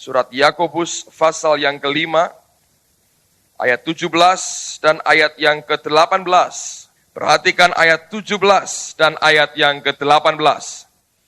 Surat Yakobus pasal yang kelima, ayat 17 dan ayat yang ke-18. Perhatikan ayat 17 dan ayat yang ke-18.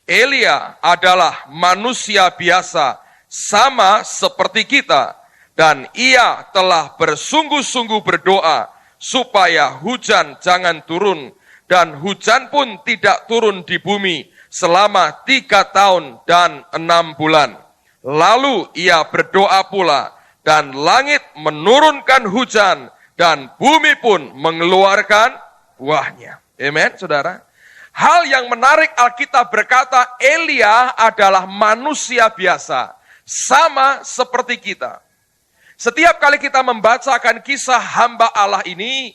Elia adalah manusia biasa, sama seperti kita, dan ia telah bersungguh-sungguh berdoa supaya hujan jangan turun, dan hujan pun tidak turun di bumi selama 3 tahun dan 6 bulan. Lalu ia berdoa pula, dan langit menurunkan hujan, dan bumi pun mengeluarkan buahnya. Amen, saudara. Hal yang menarik, Alkitab berkata, Elia adalah manusia biasa, sama seperti kita. Setiap kali kita membacakan kisah hamba Allah ini,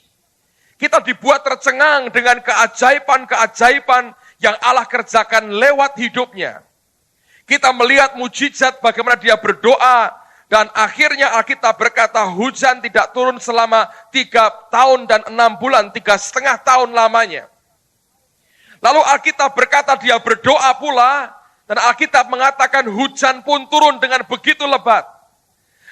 kita dibuat tercengang dengan keajaiban-keajaiban yang Allah kerjakan lewat hidupnya. Kita melihat mujizat bagaimana dia berdoa, dan akhirnya Alkitab berkata hujan tidak turun selama 3 tahun dan 6 bulan, 3,5 tahun lamanya. Lalu Alkitab berkata dia berdoa pula, dan Alkitab mengatakan hujan pun turun dengan begitu lebat.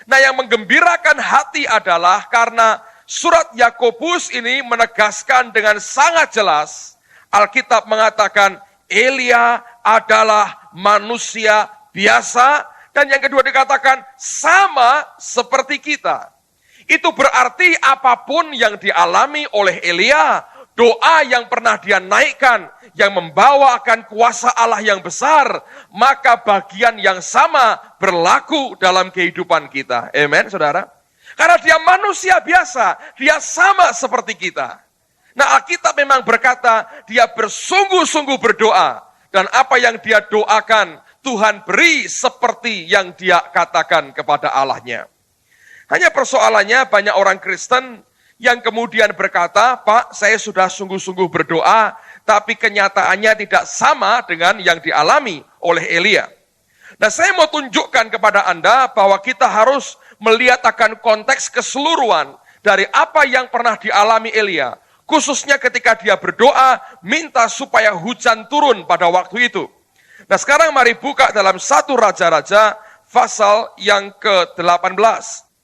Nah, yang menggembirakan hati adalah karena surat Yakobus ini menegaskan dengan sangat jelas, Alkitab mengatakan Elia adalah manusia biasa, dan yang kedua dikatakan sama seperti kita. Itu berarti apapun yang dialami oleh Elia, doa yang pernah dia naikkan, yang membawa akan kuasa Allah yang besar, maka bagian yang sama berlaku dalam kehidupan kita. Amen, saudara. Karena dia manusia biasa, dia sama seperti kita. Nah, Alkitab memang berkata, dia bersungguh-sungguh berdoa, dan apa yang dia doakan, Tuhan beri seperti yang dia katakan kepada Allahnya. Hanya persoalannya banyak orang Kristen yang kemudian berkata, Pak, saya sudah sungguh-sungguh berdoa, tapi kenyataannya tidak sama dengan yang dialami oleh Elia. Nah, saya mau tunjukkan kepada Anda bahwa kita harus melihat akan konteks keseluruhan dari apa yang pernah dialami Elia. Khususnya ketika dia berdoa, minta supaya hujan turun pada waktu itu. Nah, sekarang mari buka dalam 1 Raja-Raja pasal yang ke-18.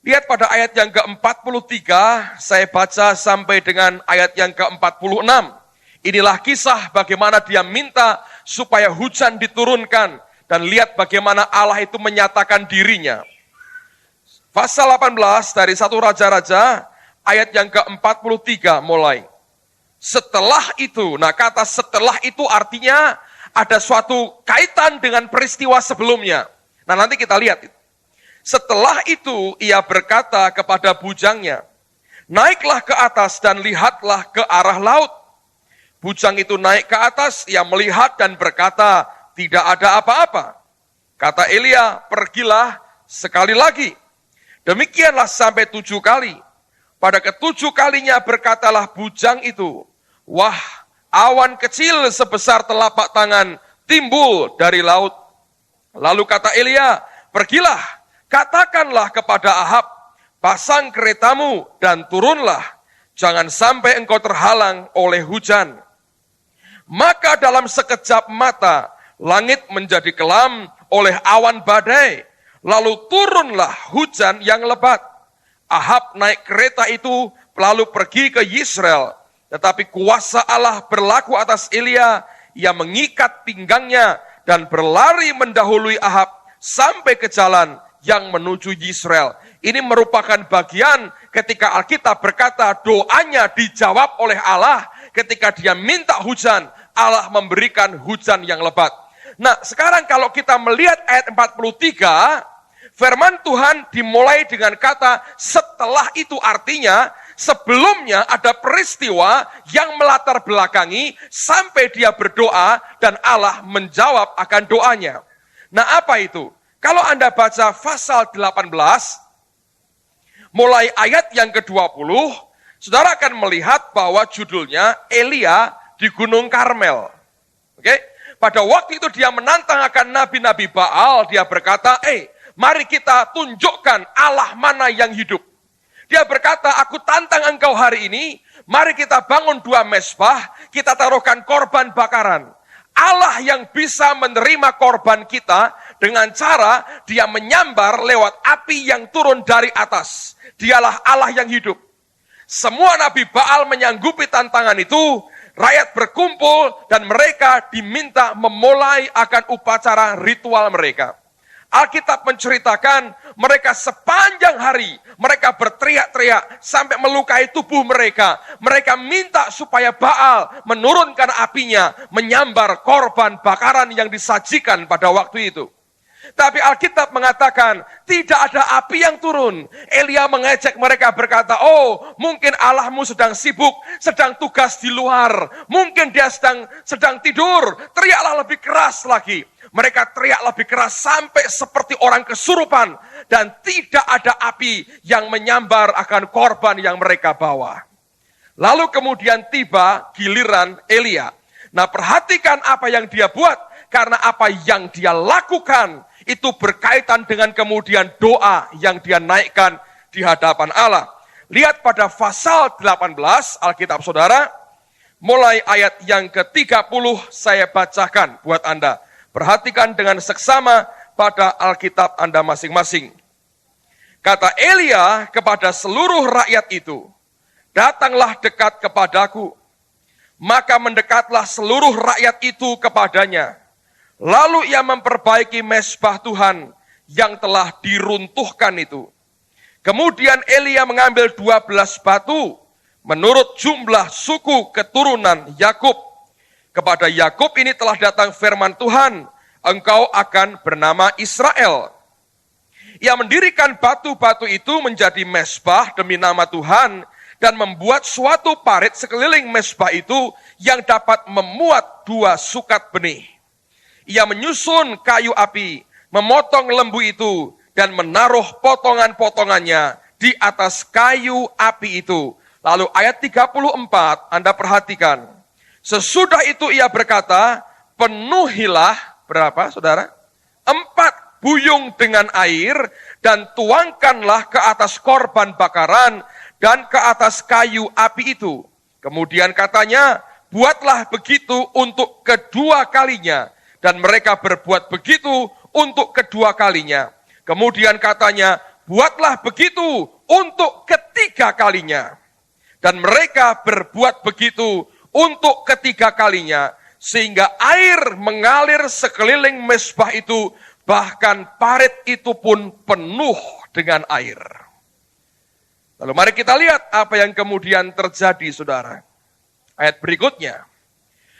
Lihat pada ayat yang ke-43, saya baca sampai dengan ayat yang ke-46. Inilah kisah bagaimana dia minta supaya hujan diturunkan, dan lihat bagaimana Allah itu menyatakan dirinya. Pasal 18 dari 1 Raja-Raja, ayat yang ke-43 mulai. Setelah itu, nah kata setelah itu artinya ada suatu kaitan dengan peristiwa sebelumnya. Nah, nanti kita lihat. Setelah itu ia berkata kepada bujangnya, naiklah ke atas dan lihatlah ke arah laut. Bujang itu naik ke atas, ia melihat dan berkata, tidak ada apa-apa. Kata Elia, pergilah sekali lagi. Demikianlah sampai 7 kali. Pada ke-7 kalinya berkatalah bujang itu, wah, awan kecil sebesar telapak tangan timbul dari laut. Lalu kata Elia, pergilah, katakanlah kepada Ahab, pasang keretamu dan turunlah, jangan sampai engkau terhalang oleh hujan. Maka dalam sekejap mata, langit menjadi kelam oleh awan badai, lalu turunlah hujan yang lebat. Ahab naik kereta itu lalu pergi ke Yisrael, tetapi kuasa Allah berlaku atas Elia, ia mengikat pinggangnya dan berlari mendahului Ahab sampai ke jalan yang menuju Yisrael. Ini merupakan bagian ketika Alkitab berkata doanya dijawab oleh Allah, ketika dia minta hujan, Allah memberikan hujan yang lebat. Nah, sekarang kalau kita melihat ayat 43, firman Tuhan dimulai dengan kata setelah itu, artinya sebelumnya ada peristiwa yang melatar belakangi sampai dia berdoa dan Allah menjawab akan doanya. Nah, apa itu? Kalau Anda baca pasal 18, mulai ayat yang ke-20, saudara akan melihat bahwa judulnya Elia di Gunung Karmel. Oke? Pada waktu itu dia menantang akan nabi-nabi Baal, dia berkata, mari kita tunjukkan Allah mana yang hidup. Dia berkata, aku tantang engkau hari ini, mari kita bangun 2 mezbah, kita taruhkan korban bakaran. Allah yang bisa menerima korban kita dengan cara dia menyambar lewat api yang turun dari atas. Dialah Allah yang hidup. Semua nabi Baal menyanggupi tantangan itu, rakyat berkumpul dan mereka diminta memulai akan upacara ritual mereka. Alkitab menceritakan mereka sepanjang hari, mereka berteriak-teriak sampai melukai tubuh mereka. Mereka minta supaya Baal menurunkan apinya, menyambar korban bakaran yang disajikan pada waktu itu. Tapi Alkitab mengatakan tidak ada api yang turun. Elia mengejek mereka berkata, oh mungkin Allahmu sedang sibuk, sedang tugas di luar. Mungkin dia sedang tidur, teriaklah lebih keras lagi. Mereka teriak lebih keras sampai seperti orang kesurupan. Dan tidak ada api yang menyambar akan korban yang mereka bawa. Lalu kemudian tiba giliran Elia. Nah perhatikan apa yang dia buat. Karena apa yang dia lakukan itu berkaitan dengan kemudian doa yang dia naikkan di hadapan Allah. Lihat pada pasal 18 Alkitab saudara. Mulai ayat yang ke-30 saya bacakan buat Anda. Perhatikan dengan seksama pada Alkitab Anda masing-masing. Kata Elia kepada seluruh rakyat itu, datanglah dekat kepadaku. Maka mendekatlah seluruh rakyat itu kepadanya. Lalu ia memperbaiki mezbah Tuhan yang telah diruntuhkan itu. Kemudian Elia mengambil 12 batu menurut jumlah suku keturunan Yakub. Kepada Yakub ini telah datang firman Tuhan, engkau akan bernama Israel. Ia mendirikan batu-batu itu menjadi mezbah demi nama Tuhan dan membuat suatu parit sekeliling mezbah itu yang dapat memuat 2 sukat benih. Ia menyusun kayu api, memotong lembu itu dan menaruh potongan-potongannya di atas kayu api itu. Lalu ayat 34 Anda perhatikan. Sesudah itu ia berkata, penuhilah berapa saudara? 4 buyung dengan air dan tuangkanlah ke atas korban bakaran dan ke atas kayu api itu. Kemudian katanya, buatlah begitu untuk kedua kalinya. Dan mereka berbuat begitu untuk kedua kalinya. Kemudian katanya, buatlah begitu untuk ketiga kalinya. Dan mereka berbuat begitu untuk ketiga kalinya. Sehingga air mengalir sekeliling mezbah itu, bahkan parit itu pun penuh dengan air. Lalu mari kita lihat apa yang kemudian terjadi saudara. Ayat berikutnya.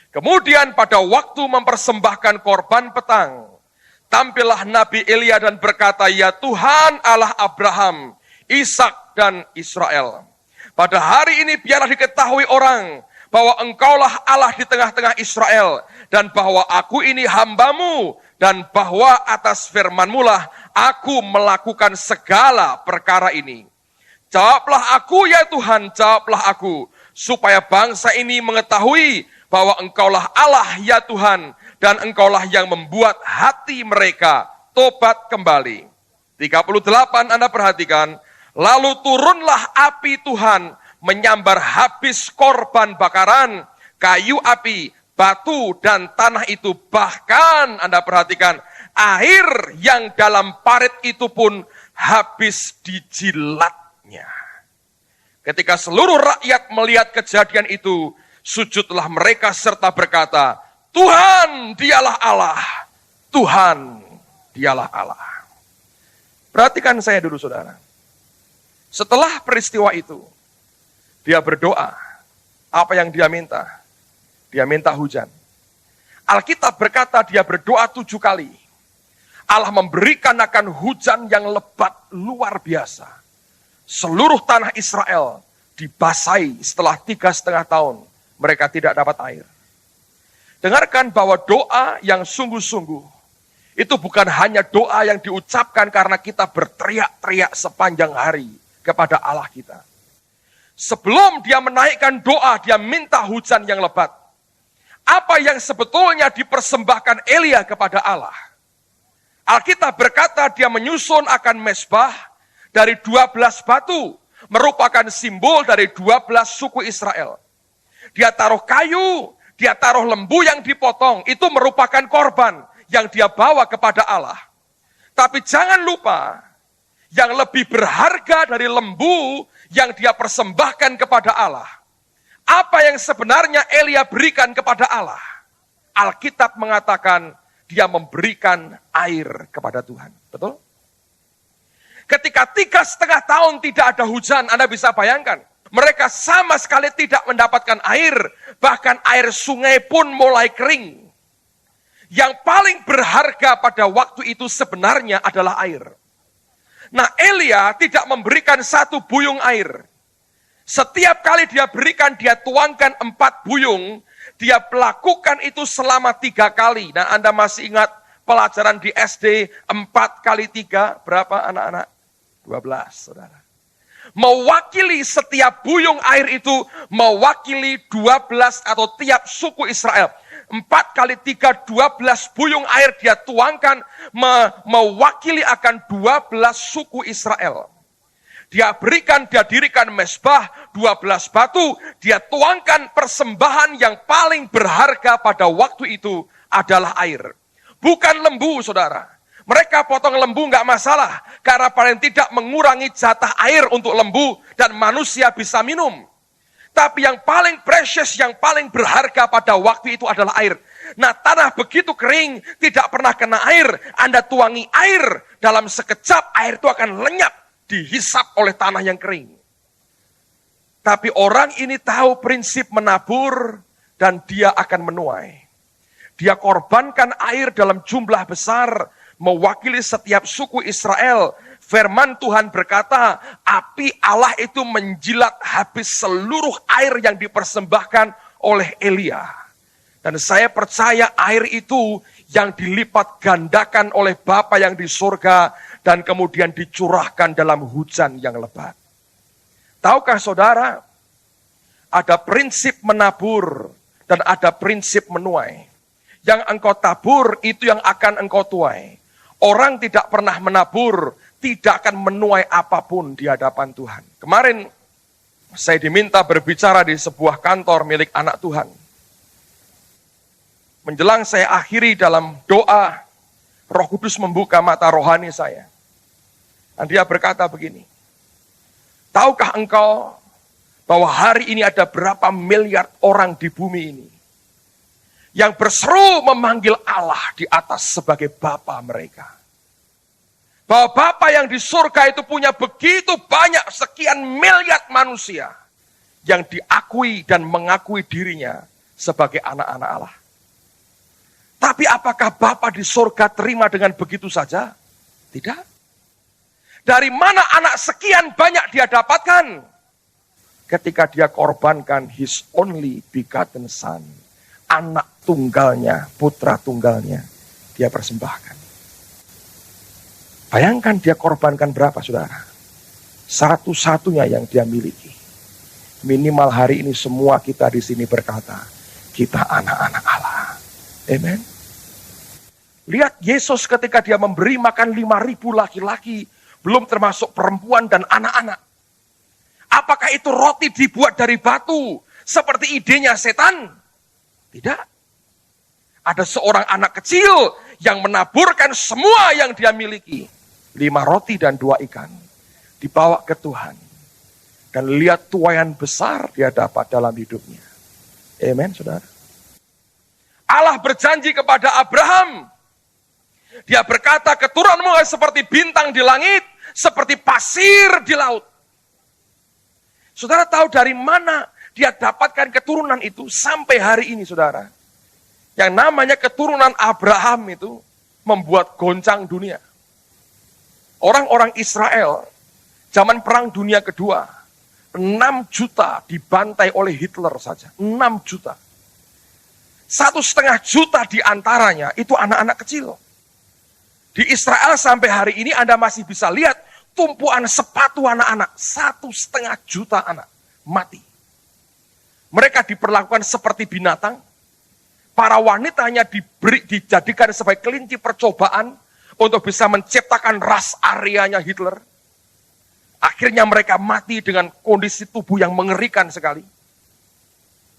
Kemudian pada waktu mempersembahkan korban petang, tampillah Nabi Elia dan berkata, ya Tuhan Allah Abraham, Ishak dan Israel. Pada hari ini biarlah diketahui orang bahwa engkaulah Allah di tengah-tengah Israel, dan bahwa aku ini hambamu, dan bahwa atas firman-Mu lah aku melakukan segala perkara ini. Jawablah aku ya Tuhan, jawablah aku, supaya bangsa ini mengetahui bahwa engkaulah Allah ya Tuhan, dan engkaulah yang membuat hati mereka tobat kembali. 38 Anda perhatikan, lalu turunlah api Tuhan, menyambar habis korban bakaran, kayu api, batu dan tanah itu. Bahkan Anda perhatikan, air yang dalam parit itu pun habis dijilatnya. Ketika seluruh rakyat melihat kejadian itu, sujudlah mereka serta berkata, Tuhan dialah Allah, Tuhan dialah Allah. Perhatikan saya dulu saudara. Setelah peristiwa itu, dia berdoa. Apa yang dia minta? Dia minta hujan. Alkitab berkata dia berdoa 7 kali. Allah memberikan akan hujan yang lebat luar biasa. Seluruh tanah Israel dibasahi setelah 3,5 tahun. Mereka tidak dapat air. Dengarkan bahwa doa yang sungguh-sungguh, itu bukan hanya doa yang diucapkan karena kita berteriak-teriak sepanjang hari kepada Allah kita. Sebelum dia menaikkan doa, dia minta hujan yang lebat. Apa yang sebetulnya dipersembahkan Elia kepada Allah? Alkitab berkata dia menyusun akan mezbah dari 12 batu, merupakan simbol dari 12 suku Israel. Dia taruh kayu, dia taruh lembu yang dipotong, itu merupakan korban yang dia bawa kepada Allah. Tapi jangan lupa, yang lebih berharga dari lembu yang dia persembahkan kepada Allah. Apa yang sebenarnya Elia berikan kepada Allah? Alkitab mengatakan dia memberikan air kepada Tuhan. Betul? Ketika 3,5 tahun tidak ada hujan, Anda bisa bayangkan. Mereka sama sekali tidak mendapatkan air. Bahkan air sungai pun mulai kering. Yang paling berharga pada waktu itu sebenarnya adalah air. Nah, Elia tidak memberikan 1 buyung air. Setiap kali dia berikan, dia tuangkan 4 buyung. Dia melakukan itu selama 3 kali. Nah, Anda masih ingat pelajaran di SD 4 kali 3, berapa anak-anak? 12, saudara. Mewakili setiap buyung air itu, mewakili 12 atau tiap suku Israel. 4 kali 3, 12 buyung air dia tuangkan, mewakili akan 12 suku Israel. Dia dirikan mezbah, 12 batu, dia tuangkan persembahan yang paling berharga pada waktu itu adalah air. Bukan lembu, saudara. Mereka potong lembu nggak masalah, karena paling tidak mengurangi jatah air untuk lembu dan manusia bisa minum. Tapi yang paling precious, yang paling berharga pada waktu itu adalah air. Nah, tanah begitu kering, tidak pernah kena air. Anda tuangi air, dalam sekejap air itu akan lenyap, dihisap oleh tanah yang kering. Tapi orang ini tahu prinsip menabur, dan dia akan menuai. Dia korbankan air dalam jumlah besar, mewakili setiap suku Israel. Firman Tuhan berkata, api Allah itu menjilat habis seluruh air yang dipersembahkan oleh Elia. Dan saya percaya air itu yang dilipat gandakan oleh Bapa yang di surga dan kemudian dicurahkan dalam hujan yang lebat. Tahukah saudara, ada prinsip menabur dan ada prinsip menuai. Yang engkau tabur itu yang akan engkau tuai. Orang tidak pernah menabur, tidak akan menuai apapun di hadapan Tuhan. Kemarin saya diminta berbicara di sebuah kantor milik anak Tuhan. Menjelang saya akhiri dalam doa, Roh Kudus membuka mata rohani saya. Dan dia berkata begini, tahukah engkau bahwa hari ini ada berapa miliar orang di bumi ini yang berseru memanggil Allah di atas sebagai Bapa mereka. Bahwa Bapa yang di surga itu punya begitu banyak sekian miliar manusia yang diakui dan mengakui dirinya sebagai anak-anak Allah. Tapi apakah Bapa di surga terima dengan begitu saja? Tidak. Dari mana anak sekian banyak dia dapatkan? Ketika dia korbankan his only begotten son. Anak tunggalnya, putra tunggalnya, dia persembahkan. Bayangkan dia korbankan berapa, saudara? Satu-satunya yang dia miliki. Minimal hari ini semua kita di sini berkata, kita anak-anak Allah. Amen. Lihat Yesus ketika dia memberi makan 5.000 laki-laki, belum termasuk perempuan dan anak-anak. Apakah itu roti dibuat dari batu, seperti idenya setan? Tidak. Ada seorang anak kecil yang menaburkan semua yang dia miliki. 5 roti dan 2 ikan. Dibawa ke Tuhan. Dan lihat tuaian besar dia dapat dalam hidupnya. Amen, saudara. Allah berjanji kepada Abraham. Dia berkata, keturunanmu seperti bintang di langit, seperti pasir di laut. Saudara tahu dari mana dia dapatkan keturunan itu sampai hari ini, saudara. Yang namanya keturunan Abraham itu membuat goncang dunia. Orang-orang Israel, zaman Perang Dunia Kedua, 6 juta dibantai oleh Hitler saja. 6 juta. 1,5 juta diantaranya itu anak-anak kecil. Di Israel sampai hari ini Anda masih bisa lihat tumpuan sepatu anak-anak. 1,5 juta anak mati. Mereka diperlakukan seperti binatang. Para wanitanya dijadikan sebagai kelinci percobaan untuk bisa menciptakan ras Aryanya Hitler. Akhirnya mereka mati dengan kondisi tubuh yang mengerikan sekali.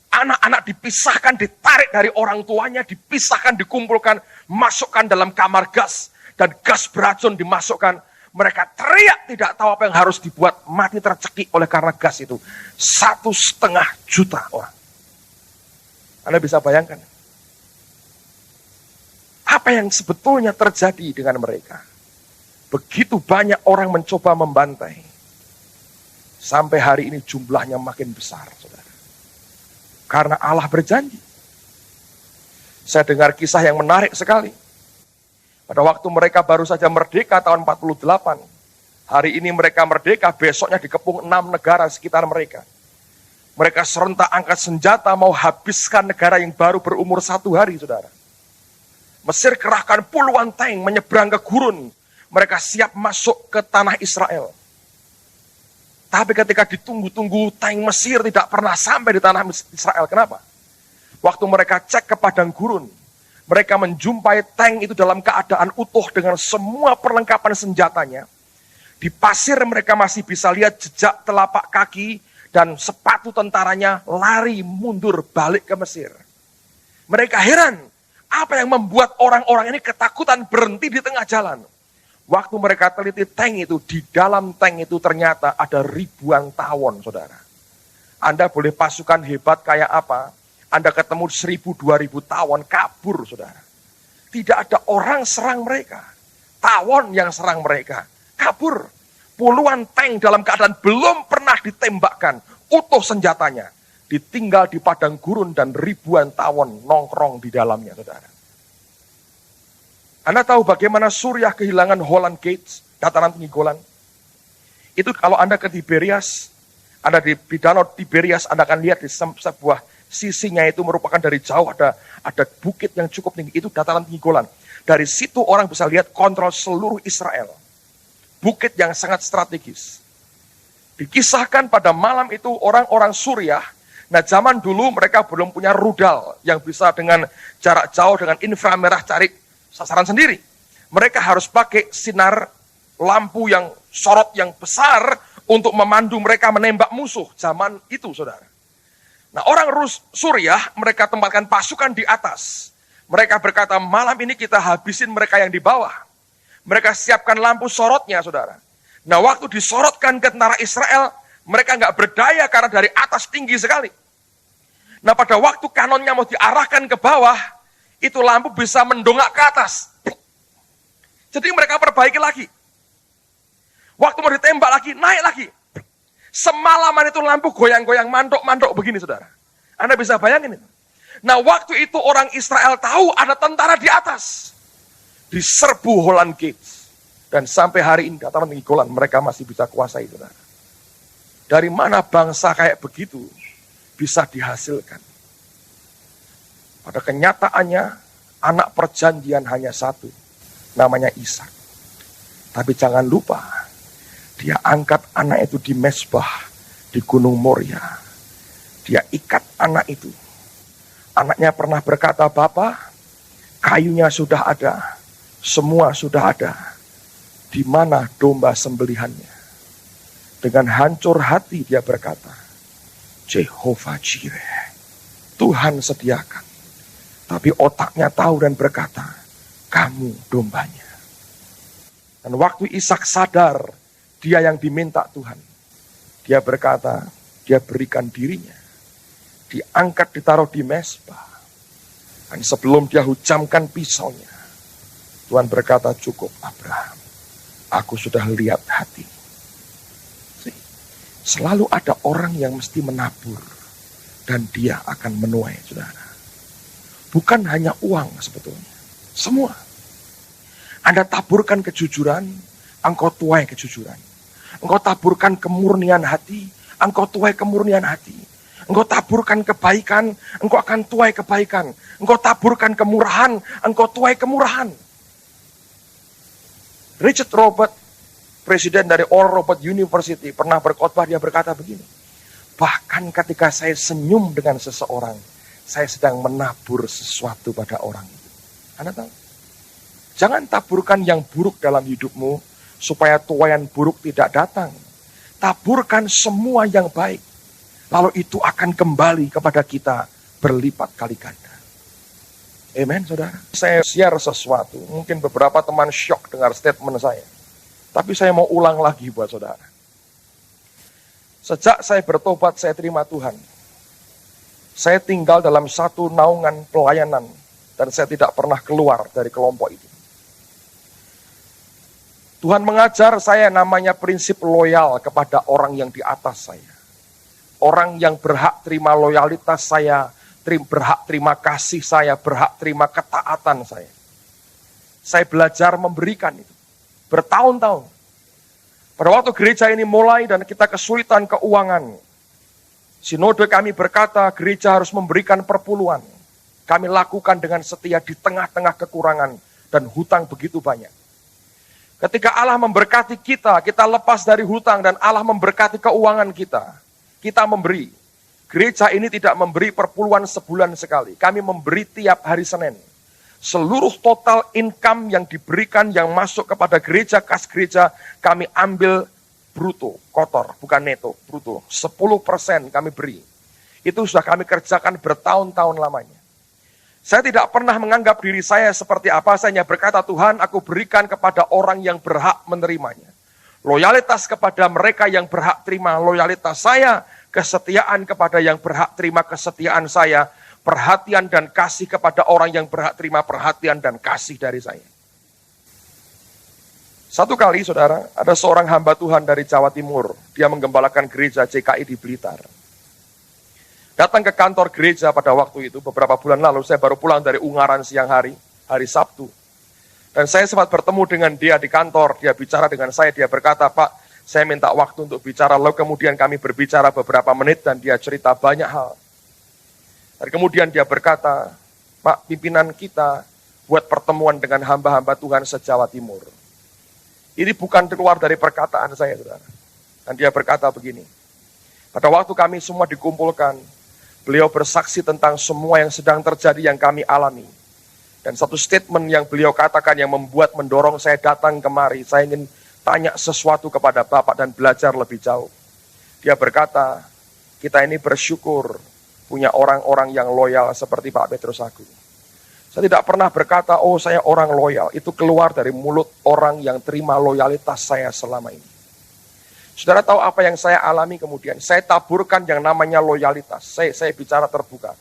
Anak-anak dipisahkan, ditarik dari orang tuanya, dipisahkan, dikumpulkan, masukkan dalam kamar gas. dan gas beracun dimasukkan. Mereka teriak tidak tahu apa yang harus dibuat, mati tercekik oleh karena gas itu. 1,5 juta orang. Anda bisa bayangkan apa yang sebetulnya terjadi dengan mereka. Begitu banyak orang mencoba membantai. Sampai hari ini jumlahnya makin besar, saudara. Karena Allah berjanji. Saya dengar kisah yang menarik sekali. Pada waktu mereka baru saja merdeka tahun 48. Hari ini mereka merdeka, besoknya dikepung 6 negara sekitar mereka. Mereka serentak angkat senjata mau habiskan negara yang baru berumur 1 hari, saudara. Mesir kerahkan puluhan tank menyeberang ke gurun. Mereka siap masuk ke tanah Israel. Tapi ketika ditunggu-tunggu, tank Mesir tidak pernah sampai di tanah Israel. Kenapa? Waktu mereka cek ke padang gurun, mereka menjumpai tank itu dalam keadaan utuh dengan semua perlengkapan senjatanya. Di pasir mereka masih bisa lihat jejak telapak kaki dan sepatu tentaranya lari mundur balik ke Mesir. Mereka heran, apa yang membuat orang-orang ini ketakutan berhenti di tengah jalan. Waktu mereka teliti tank itu, di dalam tank itu ternyata ada ribuan tawon, saudara. Anda boleh pasukan hebat kayak apa, Anda ketemu 1.000-2.000 tawon kabur, saudara. Tidak ada orang serang mereka. Tawon yang serang mereka. Kabur. Puluhan tank dalam keadaan belum pernah ditembakkan. Utuh senjatanya. Ditinggal di padang gurun dan ribuan tawon nongkrong di dalamnya, saudara. Anda tahu bagaimana Suriah kehilangan Holland Gates, dataran tinggi Golan? Itu kalau Anda ke Tiberias, Anda di danau Tiberias, Anda akan lihat di sebuah sisinya itu merupakan dari jauh ada bukit yang cukup tinggi, itu dataran tinggi Golan. Dari situ orang bisa lihat kontrol seluruh Israel. Bukit yang sangat strategis. Dikisahkan pada malam itu orang-orang Suriah, nah zaman dulu mereka belum punya rudal yang bisa dengan jarak jauh dengan inframerah cari sasaran sendiri. Mereka harus pakai sinar lampu yang sorot yang besar untuk memandu mereka menembak musuh zaman itu, saudara. Nah, orang Suriah, mereka tempatkan pasukan di atas. Mereka berkata, malam ini kita habisin mereka yang di bawah. Mereka siapkan lampu sorotnya, saudara. Nah, waktu disorotkan ke tentara Israel, mereka nggak berdaya karena dari atas tinggi sekali. Nah, pada waktu kanonnya mau diarahkan ke bawah, itu lampu bisa mendongak ke atas. Jadi mereka perbaiki lagi. Waktu mau ditembak lagi, naik lagi. Semalaman itu lampu goyang-goyang, mandok-mandok begini, saudara. Anda bisa bayangin itu. Nah, waktu itu orang Israel tahu ada tentara di atas. Diserbu Holland Gates. Dan sampai hari ini dataran tinggi Golan mereka masih bisa kuasai, saudara. Dari mana bangsa kayak begitu bisa dihasilkan? Pada kenyataannya, anak perjanjian hanya satu. Namanya Ishak. Tapi jangan lupa, dia angkat anak itu di Mesbah, di Gunung Moria. Dia ikat anak itu. Anaknya pernah berkata, "Bapa, kayunya sudah ada, semua sudah ada. Di mana domba sembelihannya?" Dengan hancur hati dia berkata, "Jehovah Jireh, Tuhan sediakan." Tapi otaknya tahu dan berkata, "Kamu dombanya." Dan waktu Ishak sadar, dia yang diminta Tuhan. Dia berkata, dia berikan dirinya. Diangkat, ditaruh di Mesbah. Dan sebelum dia hujamkan pisaunya, Tuhan berkata, "Cukup Abraham, aku sudah lihat hati." Selalu ada orang yang mesti menabur. Dan dia akan menuai, saudara. Bukan hanya uang sebetulnya. Semua. Anda taburkan kejujuran, engkau tuai kejujuran. Engkau taburkan kemurnian hati, engkau tuai kemurnian hati. Engkau taburkan kebaikan, engkau akan tuai kebaikan. Engkau taburkan kemurahan, engkau tuai kemurahan. Richard Robert, presiden dari Oral Roberts University, pernah berkhotbah, dia berkata begini, "Bahkan ketika saya senyum dengan seseorang, saya sedang menabur sesuatu pada orang itu." Anda tahu? Jangan taburkan yang buruk dalam hidupmu, supaya tuaian buruk tidak datang. Taburkan semua yang baik. Lalu itu akan kembali kepada kita berlipat kali ganda. Amen, saudara. Saya share sesuatu, mungkin beberapa teman shock dengar statement saya. Tapi saya mau ulang lagi buat saudara. Sejak saya bertobat, saya terima Tuhan. Saya tinggal dalam satu naungan pelayanan, dan saya tidak pernah keluar dari kelompok itu. Tuhan mengajar saya namanya prinsip loyal kepada orang yang di atas saya. Orang yang berhak terima loyalitas saya, berhak terima kasih saya, berhak terima ketaatan saya. Saya belajar memberikan itu bertahun-tahun. Pada waktu gereja ini mulai dan kita kesulitan keuangan, sinode kami berkata gereja harus memberikan perpuluhan. Kami lakukan dengan setia di tengah-tengah kekurangan dan hutang begitu banyak. Ketika Allah memberkati kita, kita lepas dari hutang dan Allah memberkati keuangan kita. Kita memberi. Gereja ini tidak memberi perpuluhan sebulan sekali. Kami memberi tiap hari Senin. Seluruh total income yang diberikan, yang masuk kepada gereja, kas gereja, kami ambil bruto, kotor, bukan neto, bruto. 10% kami beri. Itu sudah kami kerjakan bertahun-tahun lamanya. Saya tidak pernah menganggap diri saya seperti apa, saya hanya berkata, Tuhan, aku berikan kepada orang yang berhak menerimanya. Loyalitas kepada mereka yang berhak terima loyalitas saya, kesetiaan kepada yang berhak terima kesetiaan saya, perhatian dan kasih kepada orang yang berhak terima perhatian dan kasih dari saya. Satu kali, saudara, ada seorang hamba Tuhan dari Jawa Timur, dia menggembalakan gereja JKI di Blitar. Datang ke kantor gereja pada waktu itu, beberapa bulan lalu, saya baru pulang dari Ungaran siang hari Sabtu. Dan saya sempat bertemu dengan dia di kantor, dia bicara dengan saya, dia berkata, Pak, saya minta waktu untuk bicara, lalu kemudian kami berbicara beberapa menit dan dia cerita banyak hal. Dan kemudian dia berkata, Pak, pimpinan kita buat pertemuan dengan hamba-hamba Tuhan se-Jawa Timur. Ini bukan keluar dari perkataan saya, saudara. Dan dia berkata begini, pada waktu kami semua dikumpulkan, beliau bersaksi tentang semua yang sedang terjadi yang kami alami. Dan satu statement yang beliau katakan yang mendorong saya datang kemari, saya ingin tanya sesuatu kepada Bapak dan belajar lebih jauh. Dia berkata, kita ini bersyukur punya orang-orang yang loyal seperti Pak Petrus Agung. Saya tidak pernah berkata, oh saya orang loyal. Itu keluar dari mulut orang yang terima loyalitas saya selama ini. Saudara tahu apa yang saya alami kemudian? Saya taburkan yang namanya loyalitas. Saya bicara terbuka.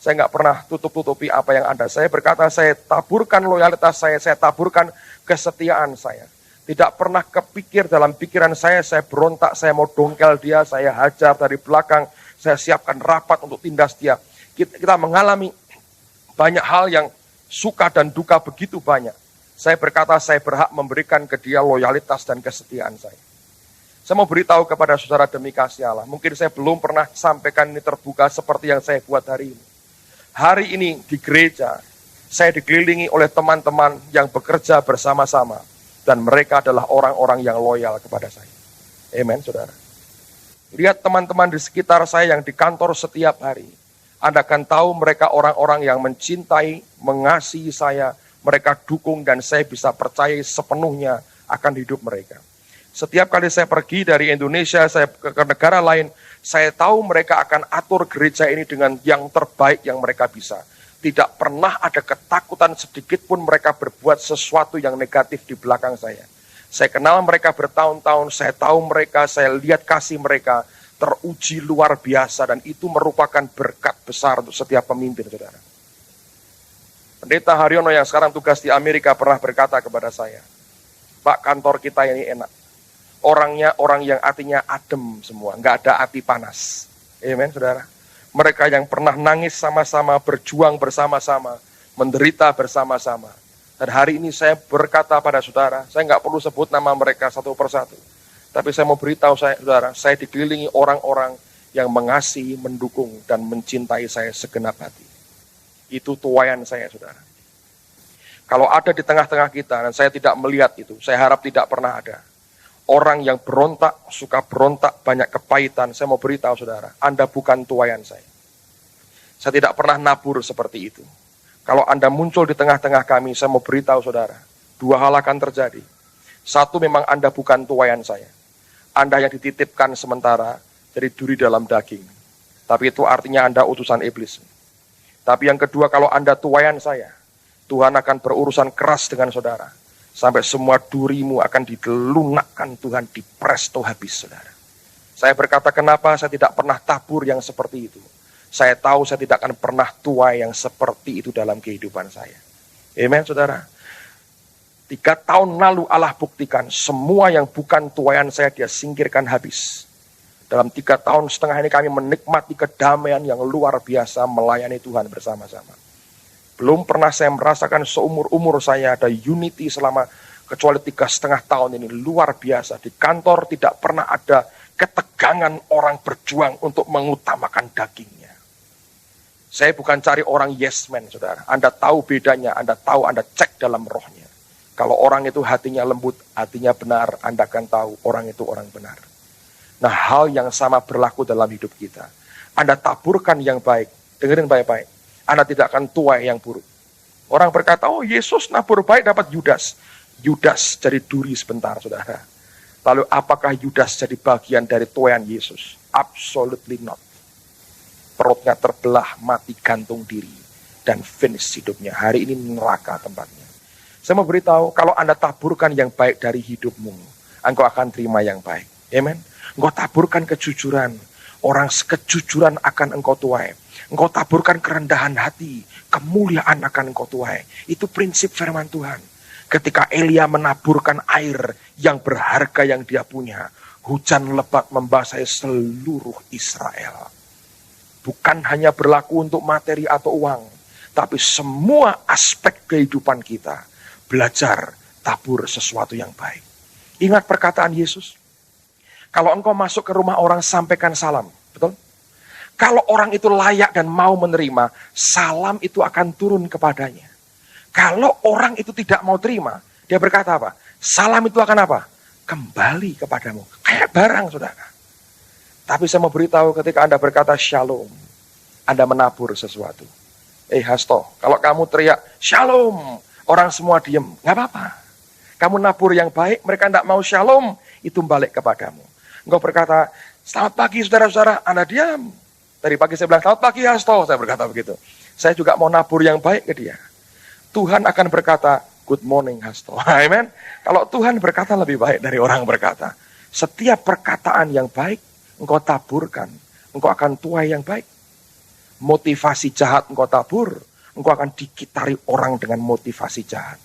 Saya nggak pernah tutup-tutupi apa yang ada. Saya berkata, saya taburkan loyalitas saya taburkan kesetiaan saya. Tidak pernah kepikir dalam pikiran saya berontak, saya mau dongkel dia, saya hajar dari belakang, saya siapkan rapat untuk tindas dia. Kita mengalami banyak hal yang suka dan duka begitu banyak. Saya berkata, saya berhak memberikan ke dia loyalitas dan kesetiaan saya. Saya mau beritahu kepada saudara demi kasih Allah. Mungkin saya belum pernah sampaikan ini terbuka seperti yang saya buat hari ini. Hari ini di gereja, saya dikelilingi oleh teman-teman yang bekerja bersama-sama. Dan mereka adalah orang-orang yang loyal kepada saya. Amen, saudara. Lihat teman-teman di sekitar saya yang di kantor setiap hari. Anda akan tahu mereka orang-orang yang mencintai, mengasihi saya. Mereka dukung dan saya bisa percaya sepenuhnya akan hidup mereka. Setiap kali saya pergi dari Indonesia, saya ke negara lain, saya tahu mereka akan atur gereja ini dengan yang terbaik yang mereka bisa. Tidak pernah ada ketakutan sedikit pun mereka berbuat sesuatu yang negatif di belakang saya. Saya kenal mereka bertahun-tahun, saya tahu mereka, saya lihat kasih mereka teruji luar biasa dan itu merupakan berkat besar untuk setiap pemimpin, saudara. Pendeta Haryono yang sekarang tugas di Amerika pernah berkata kepada saya, Pak, kantor kita ini enak. Orangnya orang yang hatinya adem semua, nggak ada hati panas. Amen, saudara. Mereka yang pernah nangis sama-sama, berjuang bersama-sama, menderita bersama-sama. Dan hari ini saya berkata pada saudara, saya nggak perlu sebut nama mereka satu persatu. Tapi saya mau beritahu saudara, saya dikelilingi orang-orang yang mengasihi, mendukung, dan mencintai saya segenap hati. Itu tuayan saya, saudara. Kalau ada di tengah-tengah kita, dan saya tidak melihat itu, saya harap tidak pernah ada. Orang yang berontak, suka berontak, banyak kepahitan. Saya mau beritahu saudara, Anda bukan tuayan saya. Saya tidak pernah nabur seperti itu. Kalau Anda muncul di tengah-tengah kami, saya mau beritahu saudara, dua hal akan terjadi. Satu, memang Anda bukan tuayan saya. Anda yang dititipkan sementara, jadi duri dalam daging. Tapi itu artinya Anda utusan iblis. Tapi yang kedua, kalau Anda tuayan saya, Tuhan akan berurusan keras dengan saudara. Sampai semua durimu akan dilunakkan Tuhan di presto habis, saudara. Saya berkata, kenapa saya tidak pernah tabur yang seperti itu? Saya tahu saya tidak akan pernah tuai yang seperti itu dalam kehidupan saya. Amen, saudara. 3 tahun lalu Allah buktikan, semua yang bukan tuayan saya dia singkirkan habis. Dalam 3 tahun setengah ini kami menikmati kedamaian yang luar biasa melayani Tuhan bersama-sama. Belum pernah saya merasakan seumur-umur saya ada unity selama kecuali 3,5 tahun ini. Luar biasa. Di kantor tidak pernah ada ketegangan orang berjuang untuk mengutamakan dagingnya. Saya bukan cari orang yes man, saudara. Anda tahu bedanya, Anda tahu, Anda cek dalam rohnya. Kalau orang itu hatinya lembut, hatinya benar, Anda akan tahu orang itu orang benar. Nah, hal yang sama berlaku dalam hidup kita. Anda taburkan yang baik, dengerin baik-baik. Anda tidak akan tuai yang buruk. Orang berkata, oh Yesus nabur baik dapat Yudas. Yudas jadi duri sebentar, saudara. Lalu apakah Yudas jadi bagian dari tuaian Yesus? Absolutely not. Perutnya terbelah, mati gantung diri. Dan finish hidupnya. Hari ini neraka tempatnya. Saya mau beritahu, kalau Anda taburkan yang baik dari hidupmu, engkau akan terima yang baik. Amen. Engkau taburkan kejujuran. Orang kejujuran akan engkau tuai. Engkau taburkan kerendahan hati, kemuliaan akan engkau tuai. Itu prinsip firman Tuhan. Ketika Elia menaburkan air yang berharga yang dia punya, hujan lebat membasahi seluruh Israel. Bukan hanya berlaku untuk materi atau uang, tapi semua aspek kehidupan kita. Belajar tabur sesuatu yang baik. Ingat perkataan Yesus. Kalau engkau masuk ke rumah orang, sampaikan salam. Betul? Kalau orang itu layak dan mau menerima, salam itu akan turun kepadanya. Kalau orang itu tidak mau terima, dia berkata apa? Salam itu akan apa? Kembali kepadamu. Kayak barang, saudara. Tapi saya mau beritahu ketika Anda berkata shalom, Anda menabur sesuatu. Hasto, kalau kamu teriak shalom, orang semua diem, nggak apa-apa. Kamu nabur yang baik, mereka tidak mau shalom, itu balik kepadamu. Engkau berkata, selamat pagi saudara-saudara, Anda diam. Tadi pagi saya bilang, selamat pagi Hasto, saya berkata begitu. Saya juga mau nabur yang baik ke dia. Tuhan akan berkata, good morning Hasto. Amen. Kalau Tuhan berkata lebih baik dari orang berkata. Setiap perkataan yang baik, engkau taburkan. Engkau akan tuai yang baik. Motivasi jahat engkau tabur, engkau akan dikitari orang dengan motivasi jahat.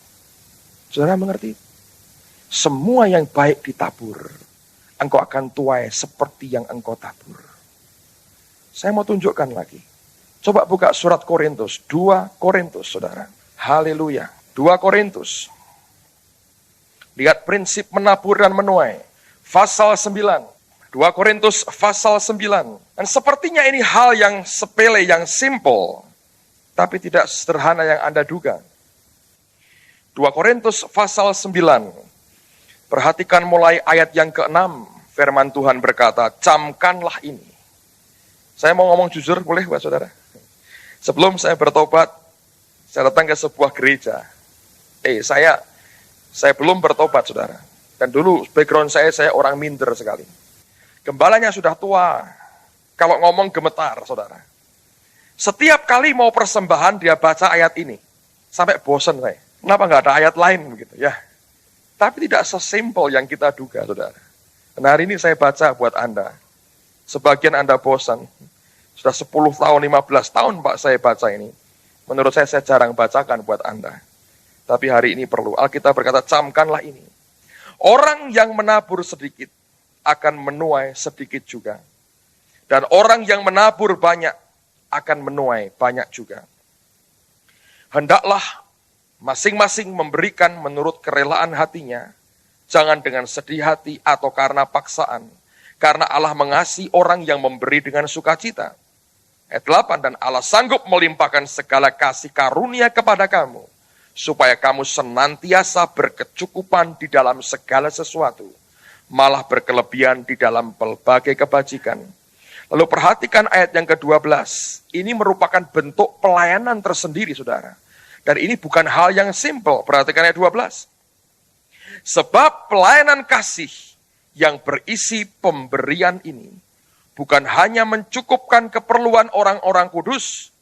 Saudara mengerti? Semua yang baik ditabur. Engkau akan tuai seperti yang engkau tabur. Saya mau tunjukkan lagi. Coba buka surat Korintus, 2 Korintus, saudara. Haleluya. 2 Korintus. Lihat prinsip menabur dan menuai. Pasal 9. 2 Korintus pasal 9. Dan sepertinya ini hal yang sepele, yang simple. Tapi tidak sederhana yang Anda duga. 2 Korintus pasal 9. Perhatikan mulai ayat yang ke-6. Firman Tuhan berkata, camkanlah ini. Saya mau ngomong jujur, boleh buat saudara? Sebelum saya bertobat, saya datang ke sebuah gereja. Saya belum bertobat, saudara. Dan dulu background saya orang minder sekali. Gembalanya sudah tua. Kalau ngomong gemetar, saudara. Setiap kali mau persembahan, dia baca ayat ini. Sampai bosan saya. Kenapa nggak ada ayat lain begitu ya? Tapi tidak sesimpel yang kita duga, saudara. Dan hari ini saya baca buat Anda. Sebagian Anda bosan. Sudah 10 tahun, 15 tahun Pak saya baca ini. Menurut saya jarang bacakan buat Anda. Tapi hari ini perlu. Alkitab berkata, camkanlah ini. Orang yang menabur sedikit akan menuai sedikit juga. Dan orang yang menabur banyak akan menuai banyak juga. Hendaklah masing-masing memberikan menurut kerelaan hatinya. Jangan dengan sedih hati atau karena paksaan. Karena Allah mengasihi orang yang memberi dengan sukacita. Ayat 8, dan Allah sanggup melimpahkan segala kasih karunia kepada kamu. Supaya kamu senantiasa berkecukupan di dalam segala sesuatu. Malah berkelebihan di dalam berbagai kebajikan. Lalu perhatikan ayat yang ke-12. Ini merupakan bentuk pelayanan tersendiri, saudara. Dan ini bukan hal yang simple. Perhatikan ayat 12. Sebab pelayanan kasih yang berisi pemberian ini bukan hanya mencukupkan keperluan orang-orang kudus,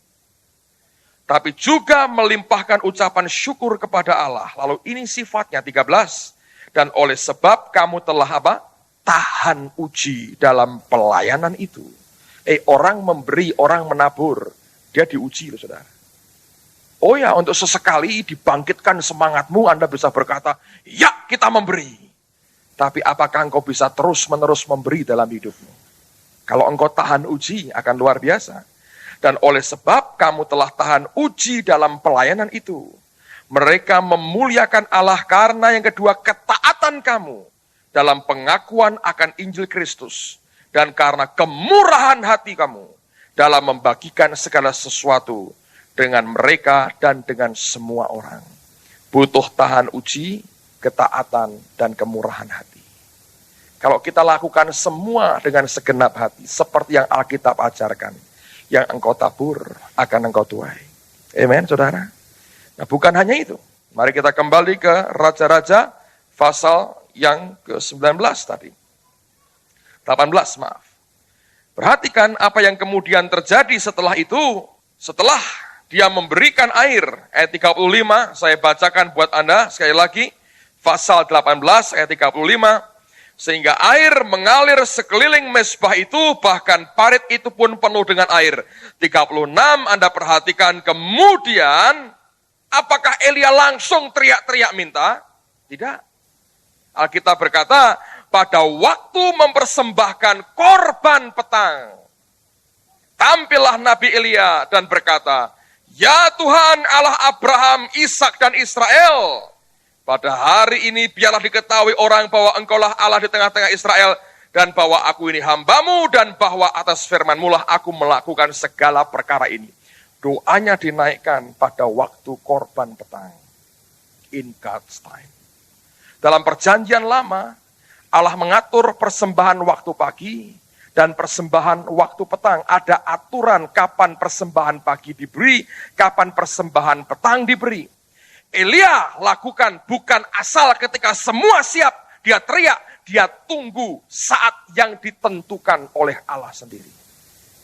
tapi juga melimpahkan ucapan syukur kepada Allah. Lalu ini sifatnya 13. Dan oleh sebab kamu telah apa? Tahan uji dalam pelayanan itu. Orang memberi, orang menabur, dia diuji loh saudara. Oh ya, untuk sesekali dibangkitkan semangatmu, Anda bisa berkata, ya kita memberi. Tapi apakah engkau bisa terus-menerus memberi dalam hidupmu? Kalau engkau tahan uji, akan luar biasa. Dan oleh sebab kamu telah tahan uji dalam pelayanan itu, mereka memuliakan Allah karena yang kedua, ketaatan kamu dalam pengakuan akan Injil Kristus. Dan karena kemurahan hati kamu dalam membagikan segala sesuatu dengan mereka dan dengan semua orang. Butuh tahan uji, ketaatan, dan kemurahan hati. Kalau kita lakukan semua dengan segenap hati, seperti yang Alkitab ajarkan, yang engkau tabur akan engkau tuai. Amen, saudara? Nah, bukan hanya itu. Mari kita kembali ke Raja-Raja pasal yang ke-19 tadi. 18, maaf. Perhatikan apa yang kemudian terjadi setelah itu. Setelah dia memberikan air, ayat 35, saya bacakan buat Anda sekali lagi. Pasal 18, ayat 35. Sehingga air mengalir sekeliling mezbah itu, bahkan parit itu pun penuh dengan air. 36, Anda perhatikan, kemudian apakah Elia langsung teriak-teriak minta? Tidak. Alkitab berkata, pada waktu mempersembahkan korban petang, tampillah Nabi Elia dan berkata, ya Tuhan Allah Abraham, Ishak dan Israel, pada hari ini biarlah diketahui orang bahwa engkaulah Allah di tengah-tengah Israel, dan bahwa aku ini hambamu, dan bahwa atas firman-Mu lah aku melakukan segala perkara ini. Doanya dinaikkan pada waktu korban petang. In God's time. Dalam perjanjian lama, Allah mengatur persembahan waktu pagi dan persembahan waktu petang. Ada aturan kapan persembahan pagi diberi, kapan persembahan petang diberi. Elia lakukan bukan asal ketika semua siap, dia teriak, dia tunggu saat yang ditentukan oleh Allah sendiri.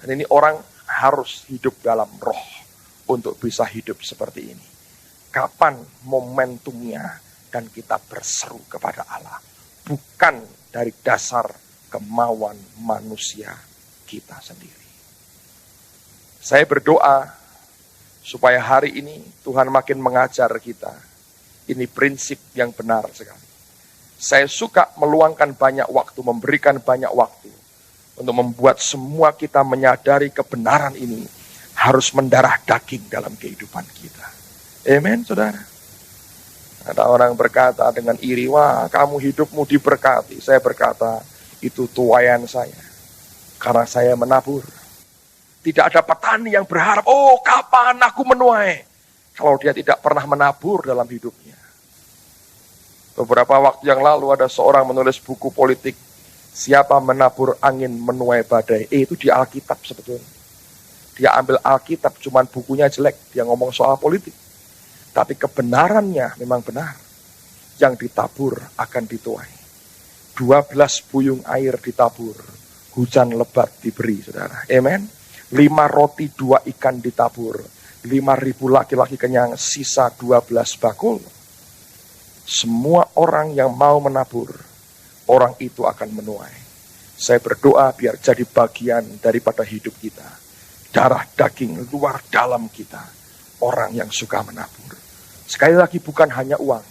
Dan ini orang harus hidup dalam roh untuk bisa hidup seperti ini. Kapan momentumnya dan kita berseru kepada Allah. Bukan dari dasar kemauan manusia kita sendiri. Saya berdoa supaya hari ini Tuhan makin mengajar kita. Ini prinsip yang benar sekali. Saya suka meluangkan banyak waktu, memberikan banyak waktu untuk membuat semua kita menyadari kebenaran ini harus mendarah daging dalam kehidupan kita. Amen, saudara. Ada orang berkata dengan iri, wah kamu hidupmu diberkati. Saya berkata, itu tuaian saya. Karena saya menabur. Tidak ada petani yang berharap, oh kapan aku menuai. Kalau dia tidak pernah menabur dalam hidupnya. Beberapa waktu yang lalu ada seorang menulis buku politik. Siapa menabur angin menuai badai. Itu di Alkitab sebetulnya. Dia ambil Alkitab, cuman bukunya jelek. Dia ngomong soal politik. Tapi kebenarannya memang benar. Yang ditabur akan dituai. 12 buyung air ditabur. Hujan lebat diberi, saudara. Amen. 5 roti 2 ikan ditabur. 5.000 laki-laki kenyang, sisa 12 bakul. Semua orang yang mau menabur, orang itu akan menuai. Saya berdoa biar jadi bagian daripada hidup kita. Darah daging luar dalam kita. Orang yang suka menabur. Sekali lagi bukan hanya uang,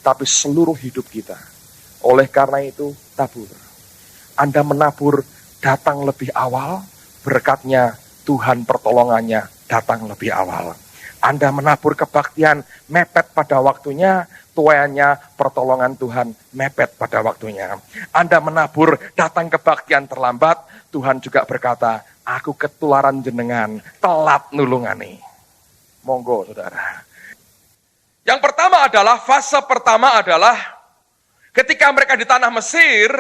tapi seluruh hidup kita. Oleh karena itu, tabur. Anda menabur datang lebih awal, berkatnya Tuhan pertolongannya datang lebih awal. Anda menabur kebaktian mepet pada waktunya, tuaiannya pertolongan Tuhan mepet pada waktunya. Anda menabur datang kebaktian terlambat, Tuhan juga berkata, aku ketularan jenengan, telat nulungani. Monggo saudara. Yang pertama adalah, fase pertama adalah ketika mereka di tanah Mesir,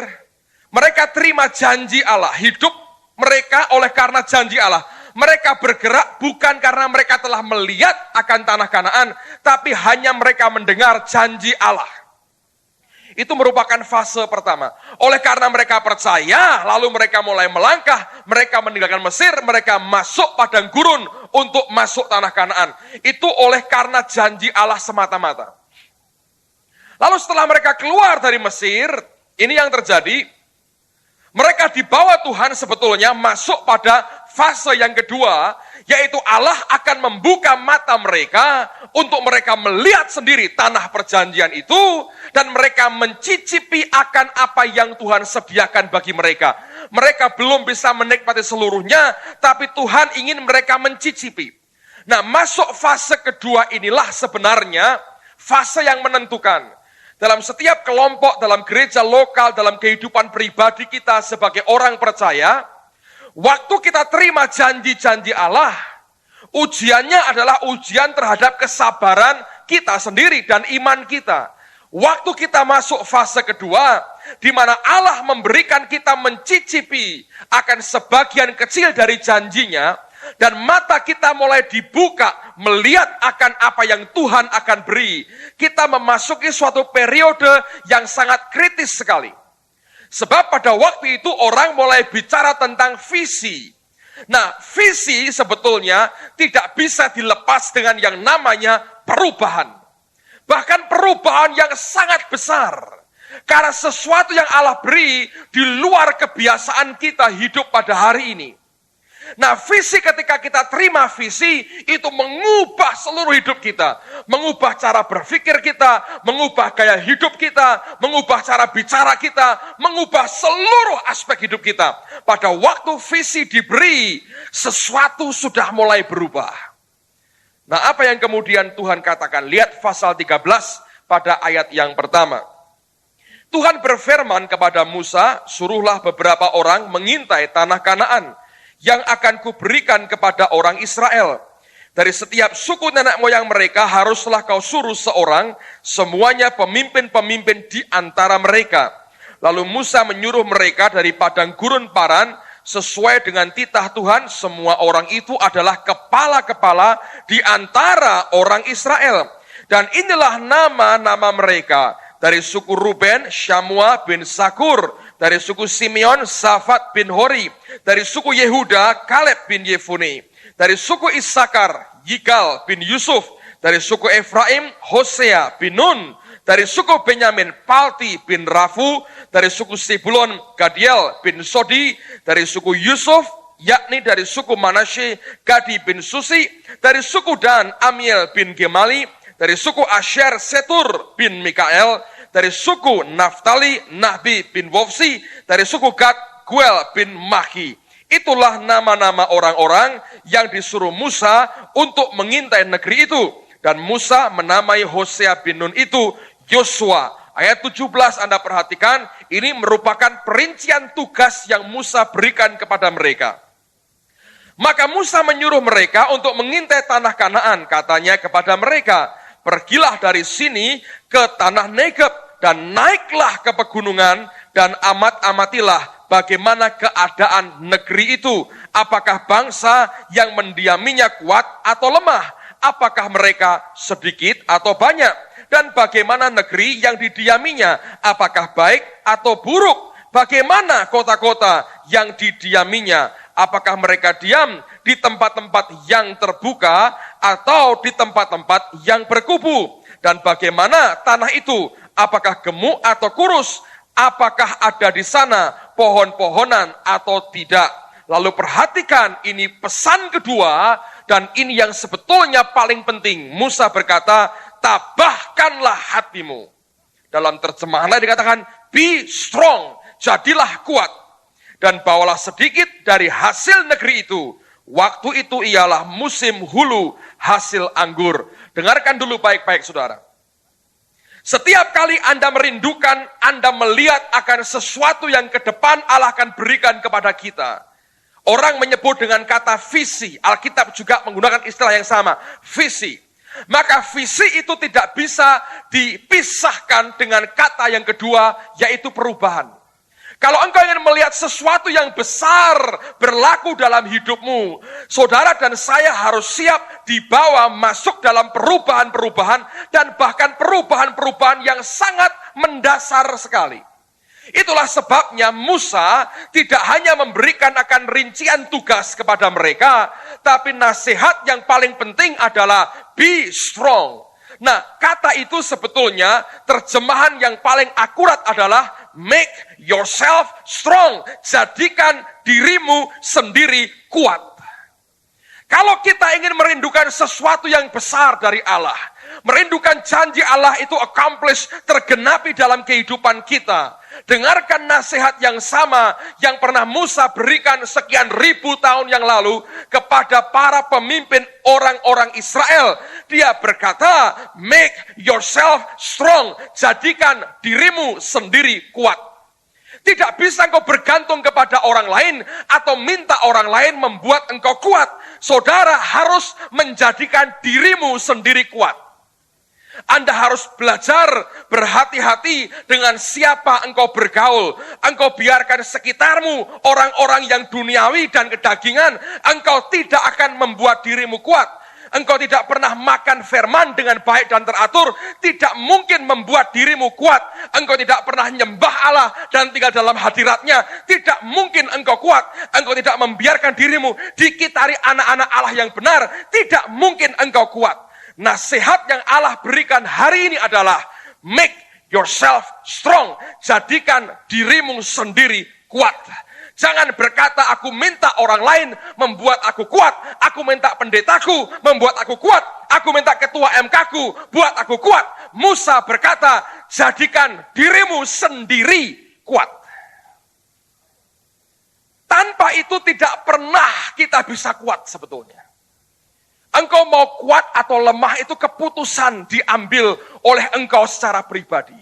mereka terima janji Allah. Hidup mereka oleh karena janji Allah. Mereka bergerak bukan karena mereka telah melihat akan tanah Kanaan, tapi hanya mereka mendengar janji Allah. Itu merupakan fase pertama. Oleh karena mereka percaya, lalu mereka mulai melangkah, mereka meninggalkan Mesir, mereka masuk padang gurun untuk masuk tanah Kanaan. Itu oleh karena janji Allah semata-mata. Lalu setelah mereka keluar dari Mesir, ini yang terjadi, mereka dibawa Tuhan sebetulnya masuk pada fase yang kedua, yaitu Allah akan membuka mata mereka untuk mereka melihat sendiri tanah perjanjian itu, dan mereka mencicipi akan apa yang Tuhan sediakan bagi mereka. Mereka belum bisa menikmati seluruhnya, tapi Tuhan ingin mereka mencicipi. Nah, masuk fase kedua inilah sebenarnya fase yang menentukan. Dalam setiap kelompok, dalam gereja lokal, dalam kehidupan pribadi kita sebagai orang percaya, waktu kita terima janji-janji Allah, ujiannya adalah ujian terhadap kesabaran kita sendiri dan iman kita. Waktu kita masuk fase kedua, di mana Allah memberikan kita mencicipi akan sebagian kecil dari janjinya, dan mata kita mulai dibuka melihat akan apa yang Tuhan akan beri. Kita memasuki suatu periode yang sangat kritis sekali. Sebab pada waktu itu orang mulai bicara tentang visi. Nah, visi sebetulnya tidak bisa dilepas dengan yang namanya perubahan. Bahkan perubahan yang sangat besar. Karena sesuatu yang Allah beri di luar kebiasaan kita hidup pada hari ini. Nah, visi ketika kita terima visi, itu mengubah seluruh hidup kita. Mengubah cara berpikir kita, mengubah gaya hidup kita, mengubah cara bicara kita, mengubah seluruh aspek hidup kita. Pada waktu visi diberi, sesuatu sudah mulai berubah. Nah, apa yang kemudian Tuhan katakan? Lihat pasal 13 pada ayat yang pertama. Tuhan berfirman kepada Musa, suruhlah beberapa orang mengintai tanah Kanaan yang akan kuberikan kepada orang Israel. Dari setiap suku nenek moyang mereka haruslah kau suruh seorang, semuanya pemimpin-pemimpin di antara mereka. Lalu Musa menyuruh mereka dari padang gurun Paran, sesuai dengan titah Tuhan, semua orang itu adalah kepala-kepala di antara orang Israel. Dan inilah nama-nama mereka. Dari suku Ruben, Syamua bin Sakur. Dari suku Simeon, Safat bin Hori. Dari suku Yehuda, Kaleb bin Yefune. Dari suku Isakar, Yigal bin Yusuf. Dari suku Efraim, Hosea bin Nun. Dari suku Benyamin, Palti bin Rafu. Dari suku Sebulon, Gadiel bin Sodi. Dari suku Yusuf, yakni dari suku Manasye, Gadi bin Susi. Dari suku Dan, Amiel bin Gemali. Dari suku Asher, Setur bin Mikael. Dari suku Naftali, Nahbi bin Wofsi. Dari suku Gad, Guel bin Mahi. Itulah nama-nama orang-orang yang disuruh Musa untuk mengintai negeri itu. Dan Musa menamai Hosea bin Nun itu Yosua. Ayat 17 Anda perhatikan, ini merupakan perincian tugas yang Musa berikan kepada mereka. Maka Musa menyuruh mereka untuk mengintai tanah Kanaan. Katanya kepada mereka, pergilah dari sini ke tanah Negeb dan naiklah ke pegunungan dan amatilah bagaimana keadaan negeri itu. Apakah bangsa yang mendiaminya kuat atau lemah? Apakah mereka sedikit atau banyak? Dan bagaimana negeri yang didiaminya? Apakah baik atau buruk? Bagaimana kota-kota yang didiaminya? Apakah mereka diam di tempat-tempat yang terbuka atau di tempat-tempat yang berkubu? Dan bagaimana tanah itu? Apakah gemuk atau kurus? Apakah ada di sana pohon-pohonan atau tidak? Lalu perhatikan, ini pesan kedua, dan ini yang sebetulnya paling penting. Musa berkata, tabahkanlah hatimu. Dalam terjemahan lain dikatakan, be strong, jadilah kuat. Dan bawalah sedikit dari hasil negeri itu. Waktu itu ialah musim hulu hasil anggur. Dengarkan dulu baik-baik saudara. Setiap kali Anda merindukan, Anda melihat akan sesuatu yang ke depan Allah akan berikan kepada kita. Orang menyebut dengan kata visi. Alkitab juga menggunakan istilah yang sama, visi. Maka visi itu tidak bisa dipisahkan dengan kata yang kedua, yaitu perubahan. Kalau engkau ingin melihat sesuatu yang besar berlaku dalam hidupmu, saudara dan saya harus siap dibawa masuk dalam perubahan-perubahan dan bahkan perubahan-perubahan yang sangat mendasar sekali. Itulah sebabnya Musa tidak hanya memberikan akan rincian tugas kepada mereka, tapi nasihat yang paling penting adalah be strong. Nah, kata itu sebetulnya terjemahan yang paling akurat adalah make yourself strong. Jadikan dirimu sendiri kuat. Kalau kita ingin merindukan sesuatu yang besar dari Allah, merindukan janji Allah itu accomplish, tergenapi dalam kehidupan kita, dengarkan nasihat yang sama yang pernah Musa berikan sekian ribu tahun yang lalu kepada para pemimpin orang-orang Israel. Dia berkata, make yourself strong, jadikan dirimu sendiri kuat. Tidak bisa engkau bergantung kepada orang lain atau minta orang lain membuat engkau kuat. Saudara harus menjadikan dirimu sendiri kuat. Anda harus belajar berhati-hati dengan siapa engkau bergaul. Engkau biarkan sekitarmu orang-orang yang duniawi dan kedagingan, engkau tidak akan membuat dirimu kuat. Engkau tidak pernah makan firman dengan baik dan teratur, tidak mungkin membuat dirimu kuat. Engkau tidak pernah nyembah Allah dan tinggal dalam hadiratnya, tidak mungkin engkau kuat. Engkau tidak membiarkan dirimu dikitari anak-anak Allah yang benar, tidak mungkin engkau kuat. Nasihat yang Allah berikan hari ini adalah make yourself strong, jadikan dirimu sendiri kuat. Jangan berkata, aku minta orang lain membuat aku kuat. Aku minta pendetaku membuat aku kuat. Aku minta ketua MK-ku buat aku kuat. Musa berkata, jadikan dirimu sendiri kuat. Tanpa itu tidak pernah kita bisa kuat sebetulnya. Engkau mau kuat atau lemah itu keputusan diambil oleh engkau secara pribadi.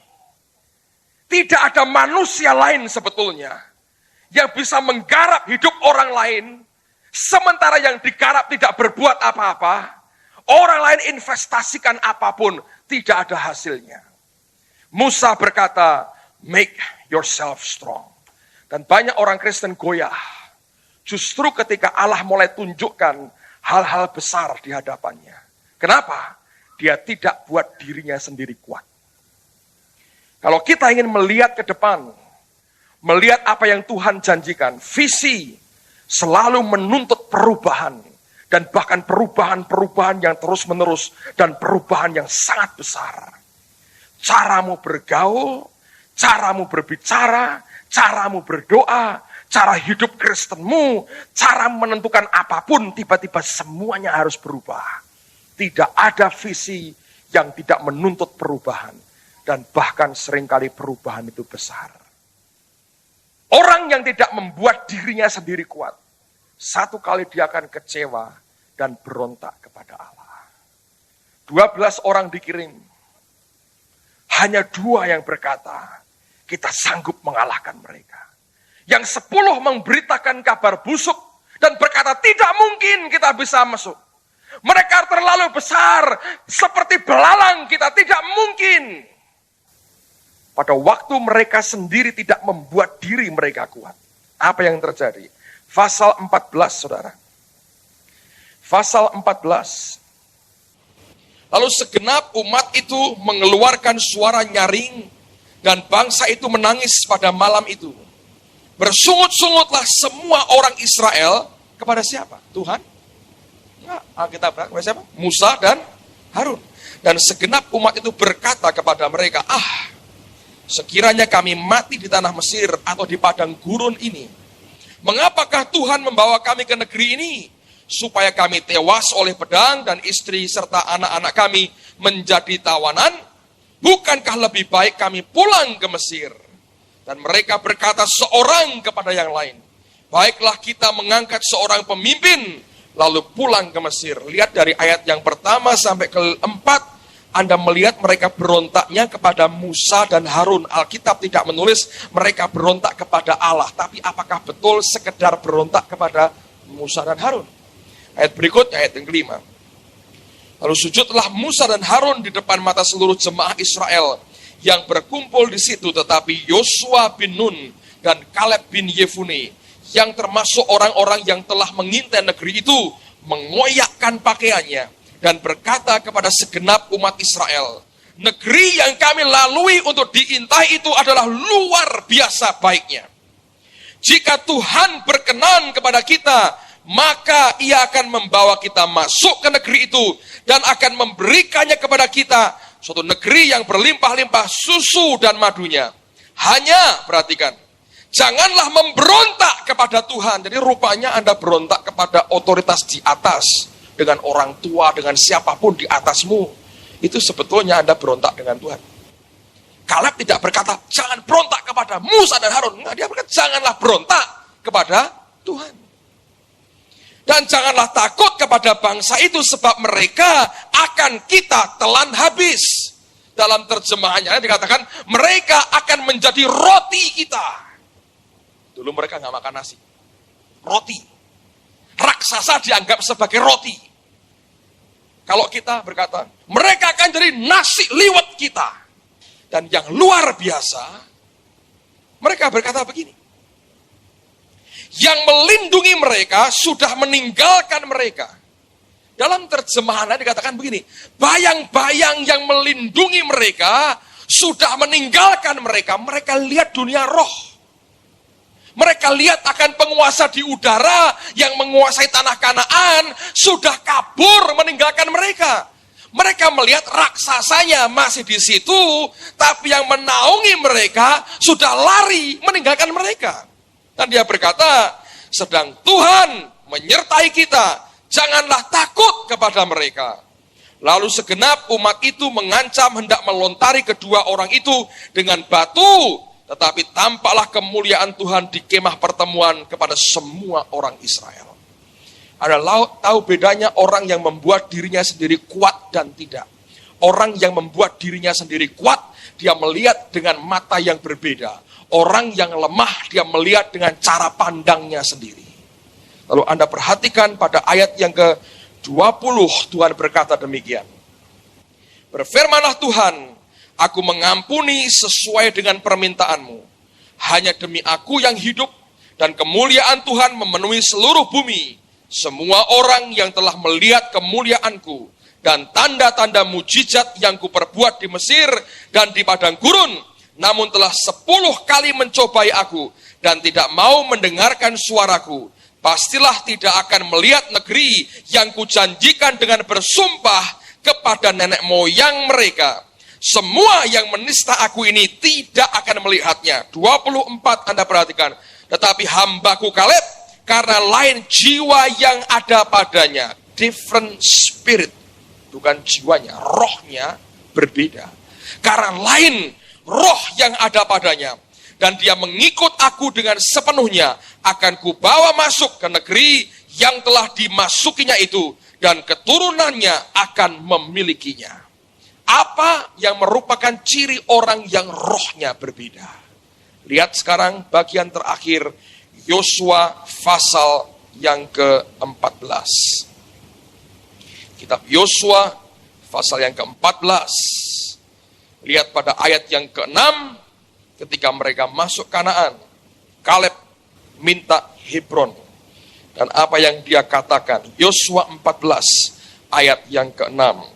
Tidak ada manusia lain sebetulnya yang bisa menggarap hidup orang lain, sementara yang digarap tidak berbuat apa-apa. Orang lain investasikan apapun, tidak ada hasilnya. Musa berkata, make yourself strong. Dan banyak orang Kristen goyah. Justru ketika Allah mulai tunjukkan hal-hal besar di hadapannya. Kenapa? Dia tidak buat dirinya sendiri kuat. Kalau kita ingin melihat ke depan, melihat apa yang Tuhan janjikan, visi selalu menuntut perubahan. Dan bahkan perubahan-perubahan yang terus-menerus dan perubahan yang sangat besar. Caramu bergaul, caramu berbicara, caramu berdoa, cara hidup Kristenmu, cara menentukan apapun, tiba-tiba semuanya harus berubah. Tidak ada visi yang tidak menuntut perubahan. Dan bahkan seringkali perubahan itu besar. Orang yang tidak membuat dirinya sendiri kuat, satu kali dia akan kecewa dan berontak kepada Allah. 12 orang dikirim. Hanya 2 yang berkata, kita sanggup mengalahkan mereka. Yang 10 memberitakan kabar busuk dan berkata, tidak mungkin kita bisa masuk. Mereka terlalu besar, seperti belalang kita, tidak mungkin. Pada waktu mereka sendiri tidak membuat diri mereka kuat. Apa yang terjadi? Pasal 14, saudara. Pasal 14. Lalu segenap umat itu mengeluarkan suara nyaring, dan bangsa itu menangis pada malam itu. Bersungut-sungutlah semua orang Israel kepada siapa? Tuhan? Enggak, Alkitab kepada siapa? Musa dan Harun. Dan segenap umat itu berkata kepada mereka, sekiranya kami mati di tanah Mesir atau di padang gurun ini, mengapakah Tuhan membawa kami ke negeri ini? Supaya kami tewas oleh pedang dan istri serta anak-anak kami menjadi tawanan? Bukankah lebih baik kami pulang ke Mesir? Dan mereka berkata seorang kepada yang lain, baiklah kita mengangkat seorang pemimpin, lalu pulang ke Mesir. Lihat dari ayat yang pertama sampai ke-4, Anda melihat mereka berontaknya kepada Musa dan Harun. Alkitab tidak menulis mereka berontak kepada Allah. Tapi apakah betul sekedar berontak kepada Musa dan Harun? Ayat berikutnya, ayat yang kelima. Lalu sujudlah Musa dan Harun di depan mata seluruh jemaah Israel yang berkumpul di situ. Tetapi Yosua bin Nun dan Kaleb bin Yefune, yang termasuk orang-orang yang telah mengintai negeri itu, mengoyakkan pakaiannya dan berkata kepada segenap umat Israel, Negeri yang kami lalui untuk diintai itu adalah luar biasa baiknya. Jika Tuhan berkenan kepada kita, maka Ia akan membawa kita masuk ke negeri itu dan akan memberikannya kepada kita, suatu negeri yang berlimpah-limpah susu dan madunya. Hanya, perhatikan, janganlah memberontak kepada Tuhan. Jadi rupanya Anda berontak kepada otoritas di atas, dengan orang tua, dengan siapapun di atasmu. Itu sebetulnya Anda berontak dengan Tuhan. Kaleb tidak berkata, jangan berontak kepada Musa dan Harun. Enggak, dia berkata, janganlah berontak kepada Tuhan. Dan janganlah takut kepada bangsa itu, sebab mereka akan kita telan habis. Dalam terjemahannya dikatakan, mereka akan menjadi roti kita. Dulu mereka nggak makan nasi. Roti. Raksasa dianggap sebagai roti. Kalau kita berkata, mereka akan jadi nasi liwet kita. Dan yang luar biasa, mereka berkata begini. Yang melindungi mereka sudah meninggalkan mereka. Dalam terjemahan dikatakan begini, bayang-bayang yang melindungi mereka sudah meninggalkan mereka. Mereka lihat dunia roh. Mereka lihat akan penguasa di udara yang menguasai tanah Kanaan sudah kabur meninggalkan mereka. Mereka melihat raksasanya masih di situ, tapi yang menaungi mereka sudah lari meninggalkan mereka. Dan dia berkata, sedang Tuhan menyertai kita, janganlah takut kepada mereka. Lalu segenap umat itu mengancam hendak melontari kedua orang itu dengan batu, tetapi tampaklah kemuliaan Tuhan di kemah pertemuan kepada semua orang Israel. Anda tahu bedanya orang yang membuat dirinya sendiri kuat dan tidak. Orang yang membuat dirinya sendiri kuat, dia melihat dengan mata yang berbeda. Orang yang lemah, dia melihat dengan cara pandangnya sendiri. Lalu Anda perhatikan pada ayat yang ke-20, Tuhan berkata demikian. Berfirmanlah Tuhan, aku mengampuni sesuai dengan permintaanmu. Hanya demi aku yang hidup, dan kemuliaan Tuhan memenuhi seluruh bumi. Semua orang yang telah melihat kemuliaanku, dan tanda-tanda mujizat yang kuperbuat di Mesir dan di padang gurun, namun telah 10 kali mencobai aku, dan tidak mau mendengarkan suaraku, pastilah tidak akan melihat negeri yang kujanjikan dengan bersumpah kepada nenek moyang mereka. Semua yang menista aku ini tidak akan melihatnya. 24 Anda perhatikan. Tetapi hambaku Kaleb, karena lain jiwa yang ada padanya. Different spirit. Bukan jiwanya, rohnya berbeda. Karena lain roh yang ada padanya. Dan dia mengikut aku dengan sepenuhnya. Akan kubawa masuk ke negeri yang telah dimasukinya itu. Dan keturunannya akan memilikinya. Apa yang merupakan ciri orang yang rohnya berbeda? Lihat sekarang bagian terakhir Yosua pasal yang ke-14. Kitab Yosua pasal yang ke-14. Lihat pada ayat yang ke-6, ketika mereka masuk Kanaan, Kaleb minta Hebron. Dan apa yang dia katakan? Yosua 14 ayat yang ke-6.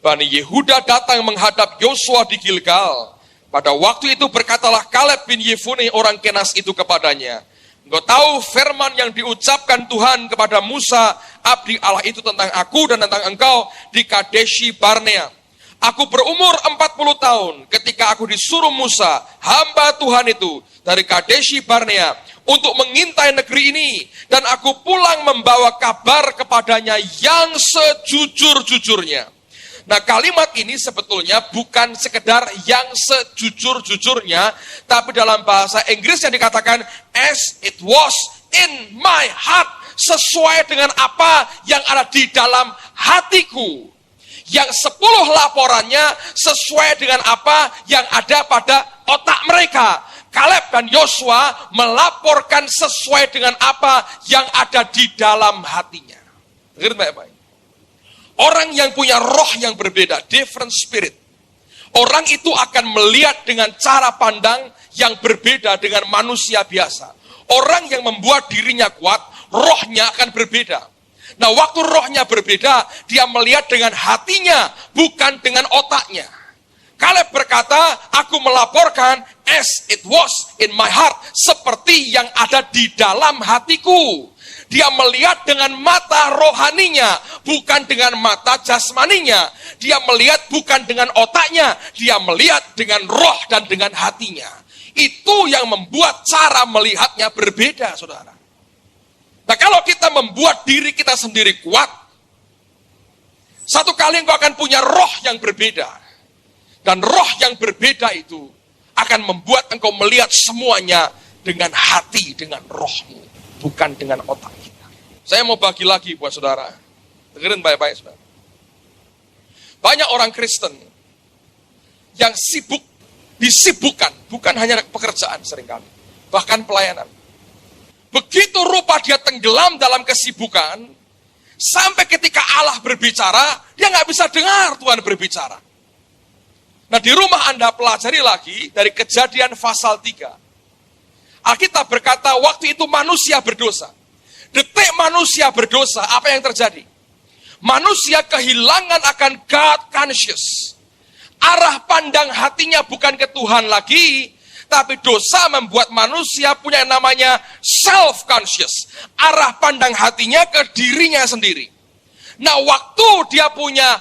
Bani Yehuda datang menghadap Yosua di Gilgal. Pada waktu itu berkatalah Kaleb bin Yefune orang Kenas itu kepadanya, engkau tahu firman yang diucapkan Tuhan kepada Musa, abdi Allah itu tentang aku dan tentang engkau di Kadeshi Barnea. Aku berumur 40 tahun ketika aku disuruh Musa, hamba Tuhan itu, dari Kadeshi Barnea, untuk mengintai negeri ini. Dan aku pulang membawa kabar kepadanya yang sejujur-jujurnya. Nah, kalimat ini sebetulnya bukan sekedar yang sejujur-jujurnya, tapi dalam bahasa Inggris yang dikatakan as it was in my heart, sesuai dengan apa yang ada di dalam hatiku. Yang 10 laporannya sesuai dengan apa yang ada pada otak mereka. Kaleb dan Yosua melaporkan sesuai dengan apa yang ada di dalam hatinya. Dengar baik-baik. Orang yang punya roh yang berbeda, different spirit. Orang itu akan melihat dengan cara pandang yang berbeda dengan manusia biasa. Orang yang membuat dirinya kuat, rohnya akan berbeda. Nah, waktu rohnya berbeda, dia melihat dengan hatinya, bukan dengan otaknya. Kaleb berkata, aku melaporkan as it was in my heart, seperti yang ada di dalam hatiku. Dia melihat dengan mata rohaninya, bukan dengan mata jasmaninya. Dia melihat bukan dengan otaknya, dia melihat dengan roh dan dengan hatinya. Itu yang membuat cara melihatnya berbeda, saudara. Nah, kalau kita membuat diri kita sendiri kuat, satu kali engkau akan punya roh yang berbeda. Dan roh yang berbeda itu akan membuat engkau melihat semuanya dengan hati, dengan rohmu, bukan dengan otak kita. Saya mau bagi lagi buat saudara. Dengerin baik-baik, saudara. Banyak orang Kristen yang disibukkan, bukan hanya pekerjaan seringkali, bahkan pelayanan. Begitu rupa dia tenggelam dalam kesibukan, sampai ketika Allah berbicara, dia nggak bisa dengar Tuhan berbicara. Nah, di rumah Anda pelajari lagi dari Kejadian pasal 3. Alkitab berkata, waktu itu manusia berdosa. Detik manusia berdosa, apa yang terjadi? Manusia kehilangan akan God conscious. Arah pandang hatinya bukan ke Tuhan lagi, tapi dosa membuat manusia punya yang namanya self-conscious. Arah pandang hatinya ke dirinya sendiri. Nah, waktu dia punya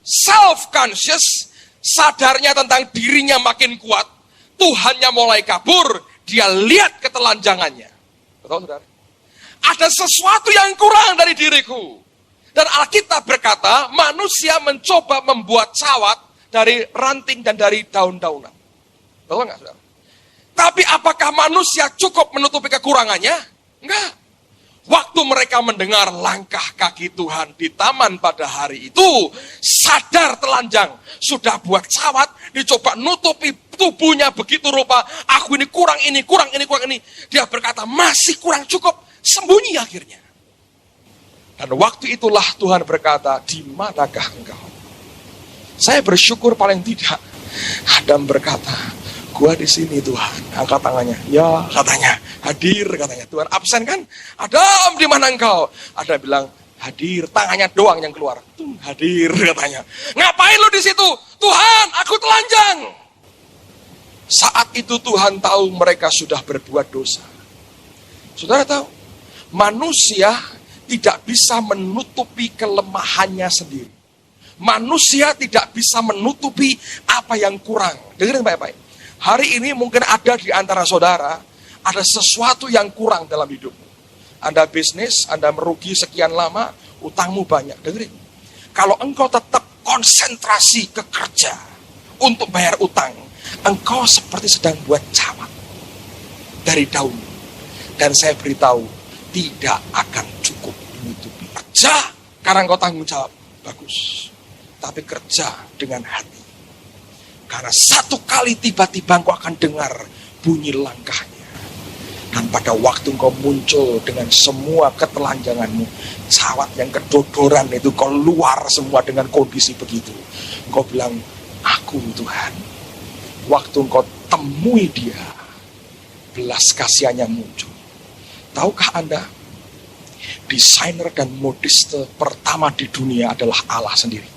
self-conscious, sadarnya tentang dirinya makin kuat, Tuhannya mulai kabur, dia lihat ketelanjangannya. Betul, saudara? Ada sesuatu yang kurang dari diriku. Dan Alkitab berkata, manusia mencoba membuat cawat dari ranting dan dari daun-daunan. Betul nggak, saudara? Tapi apakah manusia cukup menutupi kekurangannya? Enggak. Waktu mereka mendengar langkah kaki Tuhan di taman pada hari itu, sadar telanjang, sudah buat cawat, dicoba nutupi tubuhnya begitu rupa, aku ini kurang ini, kurang ini, kurang ini. Dia berkata, masih kurang cukup, sembunyi akhirnya. Dan waktu itulah Tuhan berkata, di manakah engkau? Saya bersyukur paling tidak, Adam berkata, gua di sini Tuhan. Angkat tangannya. Ya, katanya. Hadir, katanya. Tuhan absen kan? Adam, di mana engkau? Adam bilang, hadir. Tangannya doang yang keluar. Hadir, katanya. Ngapain lu di situ? Tuhan, aku telanjang. Saat itu Tuhan tahu mereka sudah berbuat dosa. Saudara tahu, manusia tidak bisa menutupi kelemahannya sendiri. Manusia tidak bisa menutupi apa yang kurang. Dengerin baik-baik. Hari ini mungkin ada di antara saudara, ada sesuatu yang kurang dalam hidupmu. Anda bisnis, Anda merugi sekian lama, utangmu banyak. Dengerin. Kalau engkau tetap konsentrasi ke kerja untuk bayar utang, engkau seperti sedang buat cawat dari daun. Dan saya beritahu, tidak akan cukup menutupi. Kerja karena engkau tanggung jawab, bagus. Tapi kerja dengan hati. Karena satu kali tiba-tiba engkau akan dengar bunyi langkahnya. Dan pada waktu engkau muncul dengan semua ketelanjanganmu, cawat yang kedodoran itu keluar semua dengan kondisi begitu. Engkau bilang, aku Tuhan. Waktu engkau temui dia, belas kasihannya muncul. Tahukah Anda, desainer dan modiste pertama di dunia adalah Allah sendiri.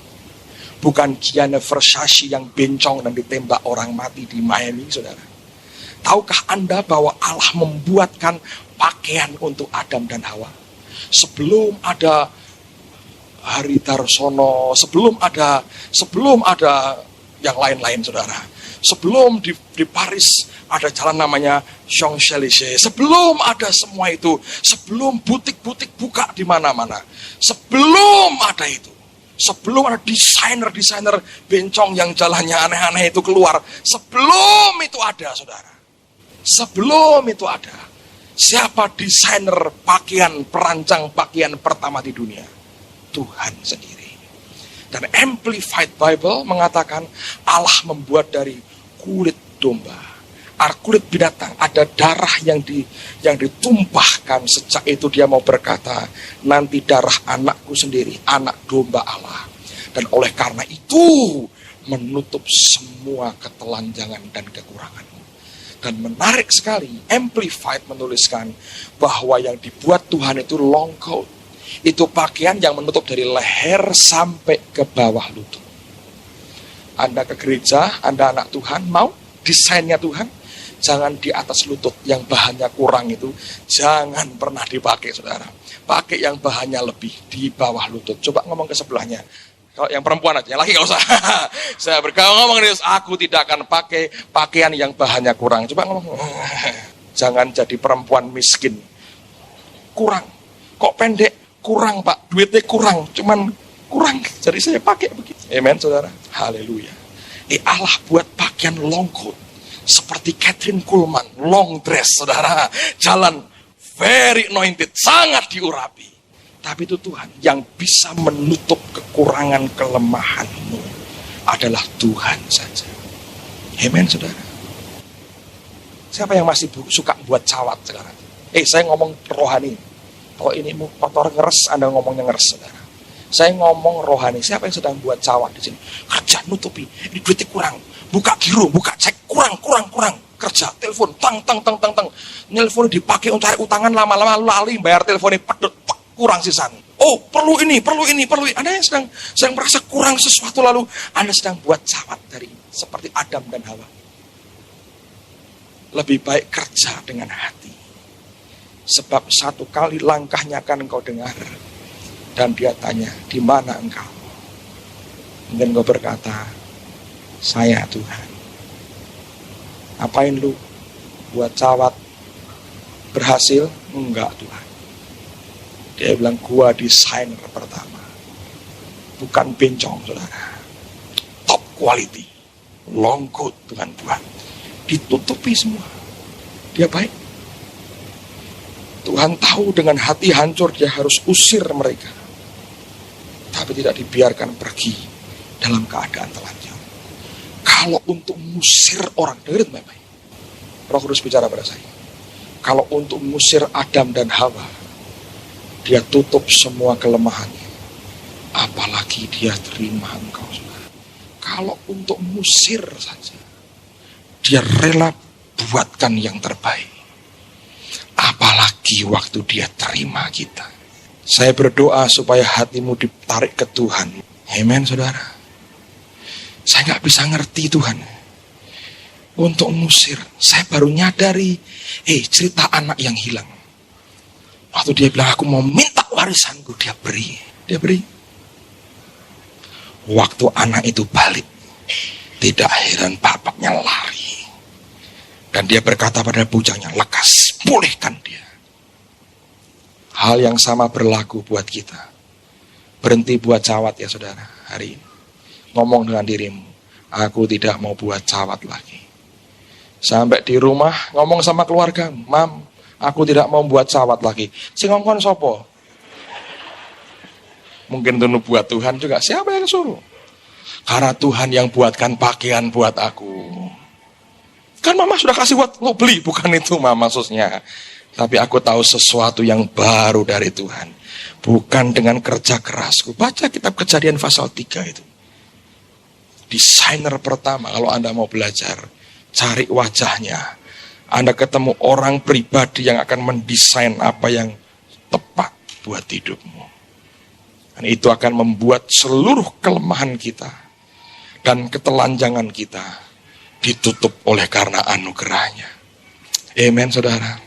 Bukan Gianni Versace yang bencong dan ditembak orang mati di Miami, saudara. Tahukah Anda bahwa Allah membuatkan pakaian untuk Adam dan Hawa? Sebelum ada Hari Darsono, sebelum ada yang lain-lain, saudara. Sebelum di Paris ada jalan namanya Champs-Élysées. Sebelum ada semua itu, sebelum butik-butik buka di mana-mana, sebelum ada itu. Sebelum ada desainer-desainer bencong yang jalannya aneh-aneh itu keluar. Sebelum itu ada, saudara. Sebelum itu ada. Siapa desainer pakaian, perancang pakaian pertama di dunia? Tuhan sendiri. Dan Amplified Bible mengatakan Allah membuat dari kulit domba. Kulit binatang, ada darah yang ditumpahkan. Sejak itu dia mau berkata, nanti darah anakku sendiri, anak domba Allah. Dan oleh karena itu menutup semua ketelanjangan dan kekuranganmu. Dan menarik sekali, Amplified menuliskan bahwa yang dibuat Tuhan itu long coat, Itu pakaian yang menutup dari leher sampai ke bawah lutut. Anda ke gereja, Anda anak Tuhan, mau desainnya Tuhan, jangan di atas lutut yang bahannya kurang itu, jangan pernah dipakai, saudara. Pakai yang bahannya lebih di bawah lutut. Coba ngomong ke sebelahnya. Kalau yang perempuan aja, yang laki nggak usah. Saya ngomong nih, aku tidak akan pakai pakaian yang bahannya kurang. Coba ngomong. Jangan jadi perempuan miskin. Kurang. Kok pendek? Kurang, Pak. Duitnya kurang. Cuman kurang. Jadi saya pakai begitu. Amen, saudara. Haleluya. Allah buat pakaian long coat. Seperti Catherine Kuhlman. Long dress, saudara. Jalan very anointed. Sangat diurapi. Tapi itu Tuhan yang bisa menutup kekurangan kelemahanmu adalah Tuhan saja. Amen, saudara. Siapa yang masih suka buat cawat sekarang? Saya ngomong rohani. Kalau ini kotor ngeres, Anda ngomongnya ngeres, saudara. Saya ngomong rohani. Siapa yang sedang buat cawat di sini? Kerja nutupi. Ini duitnya kurang. Buka giro, buka cek. Kurang. Kerja, telepon, tang. Nelfon dipakai untuk cari utangan, lama-lama lali bayar teleponnya pedot. Kurang sisan. Oh, perlu ini. Anda yang sedang merasa kurang sesuatu, lalu Anda sedang buat cawat dari seperti Adam dan Hawa. Lebih baik kerja dengan hati. Sebab satu kali langkahnya akan engkau dengar. Dan dia tanya, di mana engkau? Mungkin engkau berkata, saya Tuhan. Apain lu? Buat cawat. Berhasil? Enggak, Tuhan. Dia bilang, gua desainer pertama. Bukan bencong, saudara. Top quality. Long coat, Tuhan buat. Ditutupi semua. Dia baik. Tuhan tahu dengan hati hancur dia harus usir mereka. Tapi tidak dibiarkan pergi dalam keadaan telanjang. Kalau untuk mengusir orang, dengerin baik-baik. Roh Kudus bicara pada saya. Kalau untuk mengusir Adam dan Hawa, dia tutup semua kelemahannya. Apalagi dia terima engkau, saudara. Kalau untuk mengusir saja, dia rela buatkan yang terbaik. Apalagi waktu dia terima kita. Saya berdoa supaya hatimu ditarik ke Tuhan. Amen, saudara. Saya gak bisa ngerti Tuhan. Untuk mengusir, saya baru nyadari, cerita anak yang hilang. Waktu dia bilang, aku mau minta warisanku, dia beri. Waktu anak itu balik, tidak heran bapaknya lari. Dan dia berkata pada bujangnya, lekas, pulihkan dia. Hal yang sama berlaku buat kita. Berhenti buat cawat ya saudara, hari ini. Ngomong dengan dirimu, aku tidak mau buat cawat lagi. Sampai di rumah, ngomong sama keluarga, Mam, aku tidak mau buat cawat lagi. Si ngongkon sopo? Mungkin itu buat Tuhan juga. Siapa yang suruh? Karena Tuhan yang buatkan pakaian buat aku. Kan mama sudah kasih buat lo beli. Bukan itu mama maksudnya. Tapi aku tahu sesuatu yang baru dari Tuhan. Bukan dengan kerja kerasku. Baca kitab Kejadian pasal 3 itu. Desainer pertama kalau Anda mau belajar. Cari wajahnya. Anda ketemu orang pribadi yang akan mendesain apa yang tepat buat hidupmu. Dan itu akan membuat seluruh kelemahan kita dan ketelanjangan kita ditutup oleh karena anugerahnya. Amen, saudara.